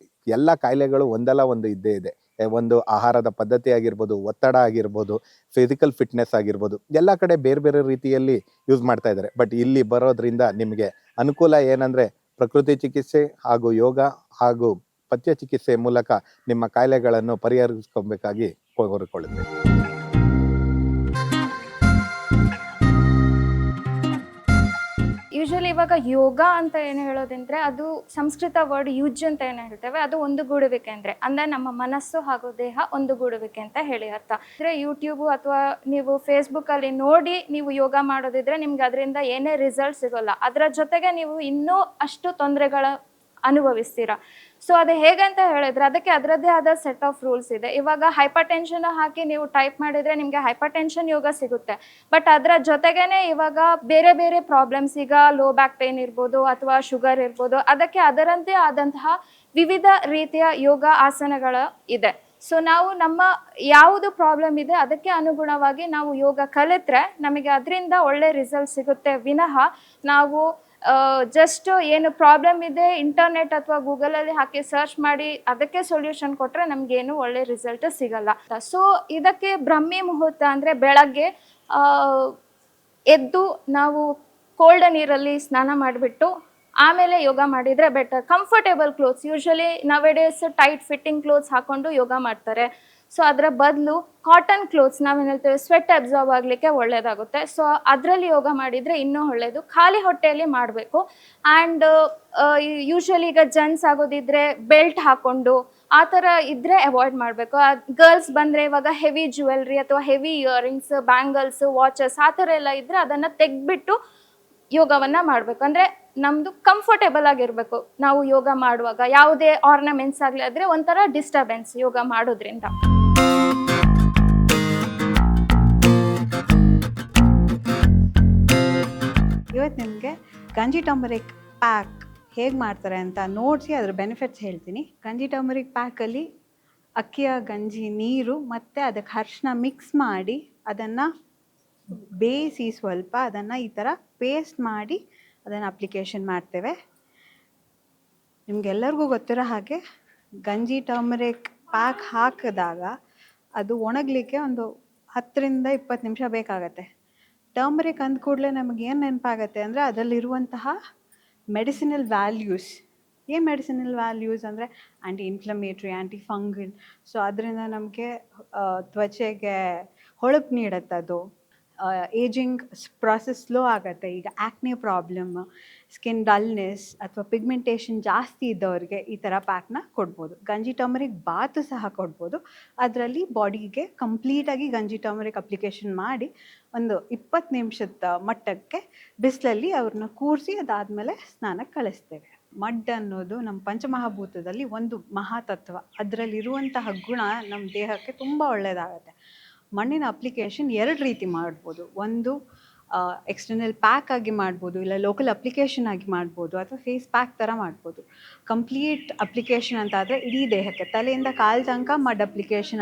Speaker 6: ಎಲ್ಲಾ ಕಾಯಿಲೆಗಳು ಒಂದಲ್ಲ ಒಂದು ಇದ್ದೇ ಇದೆ. ಒಂದು ಆಹಾರದ ಪದ್ಧತಿ ಆಗಿರ್ಬೋದು, ಒತ್ತಡ ಆಗಿರ್ಬೋದು, ಫಿಸಿಕಲ್ ಫಿಟ್ನೆಸ್ ಆಗಿರ್ಬೋದು, ಎಲ್ಲ ಕಡೆ ಬೇರೆ ಬೇರೆ ರೀತಿಯಲ್ಲಿ ಯೂಸ್ ಮಾಡ್ತಾ ಇದ್ದಾರೆ. ಬಟ್ ಇಲ್ಲಿ ಬರೋದ್ರಿಂದ ನಿಮಗೆ ಅನುಕೂಲ ಏನಂದ್ರೆ ಪ್ರಕೃತಿ ಚಿಕಿತ್ಸೆ ಹಾಗೂ ಯೋಗ ಹಾಗೂ ಪಥ್ಯ ಚಿಕಿತ್ಸೆ ಮೂಲಕ ನಿಮ್ಮ ಕಾಯಿಲೆಗಳನ್ನು ಪರಿಹರಿಸ್ಕೊಬೇಕಾಗಿ ಕೋರಿಕೊಳ್ಳುತ್ತೇವೆ.
Speaker 7: ಯೂಶಲಿ ಇವಾಗ ಯೋಗ ಅಂತ ಏನು ಹೇಳೋದಂದ್ರೆ ಅದು ಸಂಸ್ಕೃತ ವರ್ಡ್ ಯುಜ್ ಅಂತ ಏನು ಹೇಳ್ತೇವೆ, ಅದು ಒಂದುಗೂಡುವಿಕೆ ಅಂದ್ರೆ ನಮ್ಮ ಮನಸ್ಸು ಹಾಗೂ ದೇಹ ಒಂದುಗೂಡುವಿಕೆ ಅಂತ ಹೇಳಿ ಅರ್ಥ. ಅಂದ್ರೆ ಯೂಟ್ಯೂಬ್ ಅಥವಾ ನೀವು ಫೇಸ್ಬುಕ್ ಅಲ್ಲಿ ನೋಡಿ ನೀವು ಯೋಗ ಮಾಡೋದಿದ್ರೆ ನಿಮ್ಗೆ ಅದರಿಂದ ಏನೇ ರಿಸಲ್ಟ್ ಸಿಗೋಲ್ಲ, ಅದರ ಜೊತೆಗೆ ನೀವು ಇನ್ನೂ ಅಷ್ಟು ತೊಂದರೆಗಳ ಅನುಭವಿಸ್ತೀರಾ. ಸೊ ಅದು ಹೇಗೆ ಅಂತ ಹೇಳಿದ್ರೆ ಅದಕ್ಕೆ ಅದರದ್ದೇ ಆದ ಸೆಟ್ ಆಫ್ ರೂಲ್ಸ್ ಇದೆ. ಇವಾಗ ಹೈಪರ್ ಟೆನ್ಷನ್ ಹಾಕಿ ನೀವು ಟೈಪ್ ಮಾಡಿದ್ರೆ ನಿಮಗೆ ಹೈಪರ್ ಟೆನ್ಷನ್ ಯೋಗ ಸಿಗುತ್ತೆ. ಬಟ್ ಅದರ ಜೊತೆಗೇನೆ ಇವಾಗ ಬೇರೆ ಬೇರೆ ಪ್ರಾಬ್ಲಮ್ಸ್, ಈಗ ಲೋ ಬ್ಯಾಕ್ ಪೇನ್ ಇರ್ಬೋದು ಅಥವಾ ಶುಗರ್ ಇರ್ಬೋದು, ಅದಕ್ಕೆ ಅದರಂತೆ ಆದಂತಹ ವಿವಿಧ ರೀತಿಯ ಯೋಗ ಆಸನಗಳು ಇದೆ. ಸೊ ನಾವು ನಮ್ಮ ಯಾವುದು ಪ್ರಾಬ್ಲಮ್ ಇದೆ ಅದಕ್ಕೆ ಅನುಗುಣವಾಗಿ ನಾವು ಯೋಗ ಕಲಿತ್ರೆ ನಮಗೆ ಅದರಿಂದ ಒಳ್ಳೆ ರಿಸಲ್ಟ್ ಸಿಗುತ್ತೆ ವಿನಃ ನಾವು ಜಸ್ಟ್ ಏನು ಪ್ರಾಬ್ಲಮ್ ಇದೆ ಇಂಟರ್ನೆಟ್ ಅಥವಾ ಗೂಗಲಲ್ಲಿ ಹಾಕಿ ಸರ್ಚ್ ಮಾಡಿ ಅದಕ್ಕೆ ಸೊಲ್ಯೂಷನ್ ಕೊಟ್ಟರೆ ನಮಗೇನು ಒಳ್ಳೆ ರಿಸಲ್ಟ್ ಸಿಗಲ್ಲ. ಸೊ ಇದಕ್ಕೆ ಬ್ರಹ್ಮಿ ಮುಹೂರ್ತ ಅಂದರೆ ಬೆಳಗ್ಗೆ ಎದ್ದು ನಾವು ಕೋಲ್ಡ್ ನೀರಲ್ಲಿ ಸ್ನಾನ ಮಾಡಿಬಿಟ್ಟು ಆಮೇಲೆ ಯೋಗ ಮಾಡಿದರೆ better. Comfortable clothes, usually nowadays tight fitting clothes ಹಾಕೊಂಡು ಯೋಗ ಮಾಡ್ತಾರೆ. ಸೊ ಅದರ ಬದಲು ಕಾಟನ್ ಕ್ಲೋತ್ಸ್ ನಾವೇನು ಹೇಳ್ತೇವೆ ಸ್ವೆಟ್ ಅಬ್ಸಾರ್ಬ್ ಆಗಲಿಕ್ಕೆ ಒಳ್ಳೆಯದಾಗುತ್ತೆ. ಸೊ ಅದರಲ್ಲಿ ಯೋಗ ಮಾಡಿದರೆ ಇನ್ನೂ ಒಳ್ಳೆಯದು. ಖಾಲಿ ಹೊಟ್ಟೆಯಲ್ಲಿ ಮಾಡಬೇಕು. ಆ್ಯಂಡ್ ಯೂಶಲಿ ಈಗ ಜೆಂಟ್ಸ್ ಆಗೋದಿದ್ರೆ ಬೆಲ್ಟ್ ಹಾಕ್ಕೊಂಡು ಆ ಥರ ಇದ್ದರೆ ಅವಾಯ್ಡ್ ಮಾಡಬೇಕು. ಗರ್ಲ್ಸ್ ಬಂದರೆ ಇವಾಗ ಹೆವಿ ಜ್ಯುವೆಲ್ರಿ ಅಥವಾ ಹೆವಿ ಇಯರಿಂಗ್ಸ್, ಬ್ಯಾಂಗಲ್ಸ್, ವಾಚಸ್ ಆ ಥರ ಎಲ್ಲ ಇದ್ದರೆ ಅದನ್ನು ತೆಗೆದ್ಬಿಟ್ಟು ಯೋಗವನ್ನು ಮಾಡಬೇಕು. ಅಂದರೆ ನಮ್ಮದು ಕಂಫರ್ಟೇಬಲ್ ಆಗಿರಬೇಕು. ನಾವು ಯೋಗ ಮಾಡುವಾಗ ಯಾವುದೇ ಆರ್ನಮೆಂಟ್ಸ್ ಆಗಲಿ ಆದರೆ ಒಂಥರ ಡಿಸ್ಟರ್ಬೆನ್ಸ್ ಯೋಗ ಮಾಡೋದ್ರಿಂದ.
Speaker 8: ಇವತ್ತು ನಿಮಗೆ ಗಂಜಿ ಟರ್ಮರಿಕ್ ಪ್ಯಾಕ್ ಹೇಗೆ ಮಾಡ್ತಾರೆ ಅಂತ ನೋಡಿಸಿ ಅದ್ರ ಬೆನಿಫಿಟ್ಸ್ ಹೇಳ್ತೀನಿ. ಗಂಜಿ ಟರ್ಮರಿಕ್ ಪ್ಯಾಕಲ್ಲಿ ಅಕ್ಕಿಯ ಗಂಜಿ ನೀರು ಮತ್ತು ಅದಕ್ಕೆ ಅರಿಶಿನ ಮಿಕ್ಸ್ ಮಾಡಿ ಅದನ್ನು ಬೇಯಿಸಿ ಸ್ವಲ್ಪ ಅದನ್ನು ಈ ಥರ ಪೇಸ್ಟ್ ಮಾಡಿ ಅದನ್ನು ಅಪ್ಲಿಕೇಶನ್ ಮಾಡ್ತೇವೆ. ನಿಮಗೆಲ್ಲರಿಗೂ ಗೊತ್ತಿರೋ ಹಾಗೆ ಗಂಜಿ ಟರ್ಮರಿಕ್ ಪ್ಯಾಕ್ ಹಾಕಿದಾಗ ಅದು ಒಣಗಲಿಕ್ಕೆ ಒಂದು 10ರಿಂದ 20 ನಿಮಿಷ ಬೇಕಾಗತ್ತೆ. ಟರ್ಮರಿಕ್ ಅಂದ ಕೂಡಲೇ ನಮಗೆ ಏನು ನೆನಪಾಗತ್ತೆ ಅಂದರೆ ಅದರಲ್ಲಿರುವಂತಹ ಮೆಡಿಸಿನಲ್ ವ್ಯಾಲ್ಯೂಸ್. ಏನು ಮೆಡಿಸಿನಲ್ ವ್ಯಾಲ್ಯೂಸ್ ಅಂದರೆ ಆ್ಯಂಟಿ ಇನ್ಫ್ಲಮೇಟ್ರಿ, ಆ್ಯಂಟಿ ಫಂಗಲ್. ಸೊ ಅದರಿಂದ ನಮಗೆ ತ್ವಚೆಗೆ ಹೊಳಪು ನೀಡುತ್ತೆ. ಅದು ಏಜಿಂಗ್ ಪ್ರಾಸೆಸ್ ಸ್ಲೋ ಆಗುತ್ತೆ. ಈಗ ಆ್ಯಕ್ನೆ ಪ್ರಾಬ್ಲಮ್, ಸ್ಕಿನ್ ಡಲ್ನೆಸ್ ಅಥವಾ ಪಿಗ್ಮೆಂಟೇಷನ್ ಜಾಸ್ತಿ ಇದ್ದವ್ರಿಗೆ ಈ ಥರ ಪ್ಯಾಕ್ನ ಕೊಡ್ಬೋದು. ಗಂಜಿ ಟರ್ಮರಿಕ್ ಬಾತು ಸಹ ಕೊಡ್ಬೋದು. ಅದರಲ್ಲಿ ಬಾಡಿಗೆ ಕಂಪ್ಲೀಟಾಗಿ ಗಂಜಿ ಟರ್ಮರಿಕ್ ಅಪ್ಲಿಕೇಶನ್ ಮಾಡಿ ಒಂದು 20 ನಿಮಿಷದ ಮಟ್ಟಕ್ಕೆ ಬಿಸಿಲಲ್ಲಿ ಅವ್ರನ್ನ ಕೂರಿಸಿ ಅದಾದಮೇಲೆ ಸ್ನಾನಕ್ಕೆ ಕಳಿಸ್ತೇವೆ. ಮಡ್ ಅನ್ನೋದು ನಮ್ಮ ಪಂಚಮಹಾಭೂತದಲ್ಲಿ ಒಂದು ಮಹಾತತ್ವ. ಅದರಲ್ಲಿರುವಂತಹ ಗುಣ ನಮ್ಮ ದೇಹಕ್ಕೆ ತುಂಬ ಒಳ್ಳೆಯದಾಗತ್ತೆ. ಮಣ್ಣಿನ ಅಪ್ಲಿಕೇಶನ್ 2 ರೀತಿ ಮಾಡ್ಬೋದು. ಒಂದು ಎಕ್ಸ್ಟರ್ನಲ್ ಪ್ಯಾಕ್ ಆಗಿ ಮಾಡ್ಬೋದು, ಇಲ್ಲ ಲೋಕಲ್ ಅಪ್ಲಿಕೇಶನ್ ಆಗಿ ಮಾಡ್ಬೋದು, ಅಥವಾ ಫೇಸ್ ಪ್ಯಾಕ್ ಥರ ಮಾಡ್ಬೋದು. ಕಂಪ್ಲೀಟ್ ಅಪ್ಲಿಕೇಶನ್ ಅಂತ ಆದರೆ ಇಡೀ ದೇಹಕ್ಕೆ ತಲೆಯಿಂದ ಕಾಲು ತನಕ ಮಡ್ ಅಪ್ಲಿಕೇಶನ್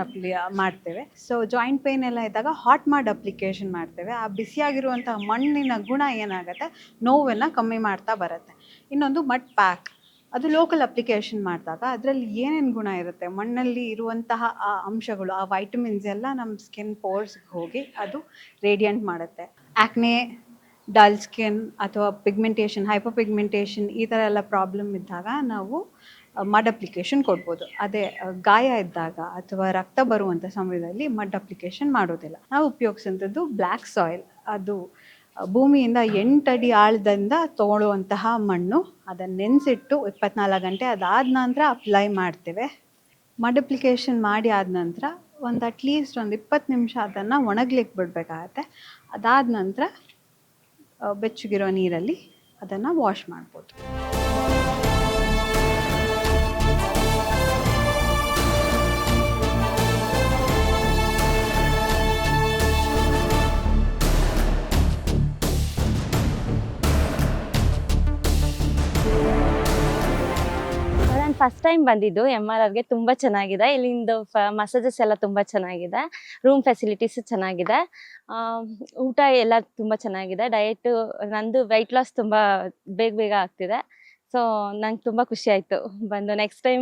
Speaker 8: ಮಾಡ್ತೇವೆ. ಸೊ ಜಾಯಿಂಟ್ ಪೇನ್ ಎಲ್ಲ ಇದ್ದಾಗ ಹಾಟ್ ಮಡ್ ಅಪ್ಲಿಕೇಶನ್ ಮಾಡ್ತೇವೆ. ಆ ಬಿಸಿಯಾಗಿರುವಂತಹ ಮಣ್ಣಿನ ಗುಣ ಏನಾಗುತ್ತೆ, ನೋವನ್ನು ಕಮ್ಮಿ ಮಾಡ್ತಾ ಬರುತ್ತೆ. ಇನ್ನೊಂದು ಮಡ್ ಪ್ಯಾಕ್, ಅದು ಲೋಕಲ್ ಅಪ್ಲಿಕೇಶನ್ ಮಾಡಿದಾಗ ಅದರಲ್ಲಿ ಏನೇನು ಗುಣ ಇರುತ್ತೆ, ಮಣ್ಣಲ್ಲಿ ಇರುವಂತಹ ಆ ಅಂಶಗಳು, ಆ ವೈಟಮಿನ್ಸ್ ಎಲ್ಲ ನಮ್ಮ ಸ್ಕಿನ್ ಪೋರ್ಸ್ಗೆ ಹೋಗಿ ಅದು ರೇಡಿಯಂಟ್ ಮಾಡುತ್ತೆ. ಆ್ಯಕ್ನೆ, ಡಲ್ ಸ್ಕಿನ್ ಅಥವಾ ಪಿಗ್ಮೆಂಟೇಷನ್, ಹೈಪರ್ ಪಿಗ್ಮೆಂಟೇಷನ್ ಈ ಥರ ಎಲ್ಲ ಪ್ರಾಬ್ಲಮ್ ಇದ್ದಾಗ ನಾವು ಮಡ್ ಅಪ್ಲಿಕೇಶನ್ ಕೊಡ್ಬೋದು. ಅದೇ ಗಾಯ ಇದ್ದಾಗ ಅಥವಾ ರಕ್ತ ಬರುವಂಥ ಸಮಯದಲ್ಲಿ ಮಡ್ ಅಪ್ಲಿಕೇಶನ್ ಮಾಡೋದಿಲ್ಲ. ನಾವು ಉಪಯೋಗಿಸುವಂಥದ್ದು ಬ್ಲ್ಯಾಕ್ ಸಾಯಿಲ್. ಅದು ಭೂಮಿಯಿಂದ 8 ಅಡಿ ಆಳದಿಂದ ತೊಗೊಳ್ಳುವಂತಹ ಮಣ್ಣು. ಅದನ್ನು ನೆನೆಸಿಟ್ಟು 24 ಗಂಟೆ ಅದಾದ ನಂತರ ಅಪ್ಲೈ ಮಾಡ್ತೇವೆ. ಮಡ್ ಅಪ್ಲಿಕೇಶನ್ ಮಾಡಿ ಆದ ನಂತರ ಅಟ್ಲೀಸ್ಟ್ ಒಂದು 20 ನಿಮಿಷ ಅದನ್ನು ಒಣಗ್ಲಿಕ್ಕೆ ಬಿಡಬೇಕಾಗತ್ತೆ. ಅದಾದ ನಂತರ ಬೆಚ್ಚಗಿರೋ ನೀರಲ್ಲಿ ಅದನ್ನು ವಾಶ್ ಮಾಡ್ಬೋದು.
Speaker 9: ಫಸ್ಟ್ ಟೈಮ್ ಬಂದಿದ್ದು MRRಗೆ ತುಂಬ ಚೆನ್ನಾಗಿದೆ. ಇಲ್ಲಿಂದ ಮಸಾಜಸ್ ಎಲ್ಲ ತುಂಬ ಚೆನ್ನಾಗಿದೆ, ರೂಮ್ ಫೆಸಿಲಿಟೀಸ್ ಚೆನ್ನಾಗಿದೆ, ಊಟ ಎಲ್ಲ ತುಂಬ ಚೆನ್ನಾಗಿದೆ. ಡಯಟು ನಂದು ವೆಯ್ಟ್ ಲಾಸ್ ತುಂಬ ಬೇಗ ಆಗ್ತಿದೆ. ಸೊ ನಂಗೆ ತುಂಬ ಖುಷಿ ಆಯಿತು ಬಂದು. ನೆಕ್ಸ್ಟ್ ಟೈಮ್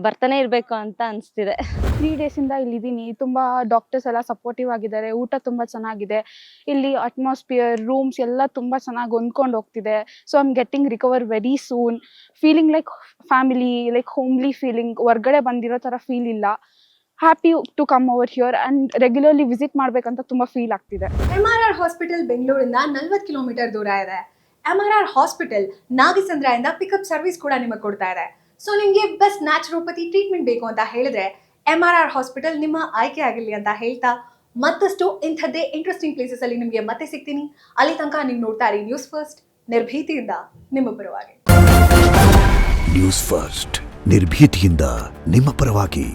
Speaker 9: ಬರ್ತಾನೆ ಇರಬೇಕು ಅಂತ ಅನಿಸ್ತಿದೆ.
Speaker 10: 3 ಡೇಸಿಂದ ಇಲ್ಲಿದ್ದೀನಿ. ತುಂಬ ಡಾಕ್ಟರ್ಸ್ ಎಲ್ಲ ಸಪೋರ್ಟಿವ್ ಆಗಿದ್ದಾರೆ. ಊಟ ತುಂಬ ಚೆನ್ನಾಗಿದೆ. ಇಲ್ಲಿ ಅಟ್ಮಾಸ್ಫಿಯರ್, ರೂಮ್ಸ್ ಎಲ್ಲ ತುಂಬ ಚೆನ್ನಾಗಿ ಹೊಂದ್ಕೊಂಡು ಹೋಗ್ತಿದೆ. So I am getting recover very soon. Feeling like family, like homely feeling. ಹೊರ್ಗಡೆ ಬಂದಿರೋ ಥರ ಫೀಲ್ ಇಲ್ಲ. Happy to come over here and regularly visit ಮಾಡಬೇಕಂತ ತುಂಬ ಫೀಲ್ ಆಗ್ತಿದೆ.
Speaker 1: MRR ಹಾಸ್ಪಿಟಲ್ ಬೆಂಗಳೂರಿಂದ 40 ಕಿಲೋಮೀಟರ್ ದೂರ ಇದೆ. MRR ಹಾಸ್ಪಿಟಲ್ ನಾಗಿಸಂದ್ರದಿಂದ ಪಿಕಪ್ ಸರ್ವಿಸ್ ಕೂಡ ನಿಮಗೆ ಕೊಡ್ತಾ ಇದೆ. ಸೊ ನಿಮಗೆ ಬೆಸ್ಟ್ ನ್ಯಾಚುರೋಪತಿ ಟ್ರೀಟ್ಮೆಂಟ್ ಬೇಕು ಅಂತ ಹೇಳಿದ್ರೆ MRR ಹಾಸ್ಪಿಟಲ್ ನಿಮ್ಮ ಆಯ್ಕೆ ಆಗಿರಲಿ ಅಂತ ಹೇಳ್ತಾ, ಮತ್ತಷ್ಟು ಇಂಥದ್ದೇ ಇಂಟ್ರೆಸ್ಟಿಂಗ್ ಪ್ಲೇಸಸ್ ಅಲ್ಲಿ ನಿಮಗೆ ಮತ್ತೆ ಸಿಗ್ತೀನಿ. ಅಲ್ಲಿ ತನಕ ನೀವು ನೋಡ್ತಾ ಇರಿ ನ್ಯೂಸ್ ಫಸ್ಟ್, ನಿರ್ಭೀತಿಯಿಂದ ನಿಮ್ಮ ಪರವಾಗಿ.
Speaker 11: ನ್ಯೂಸ್ ಫಸ್ಟ್, ನಿರ್ಭೀತಿಯಿಂದ ನಿಮ್ಮ ಪರವಾಗಿ.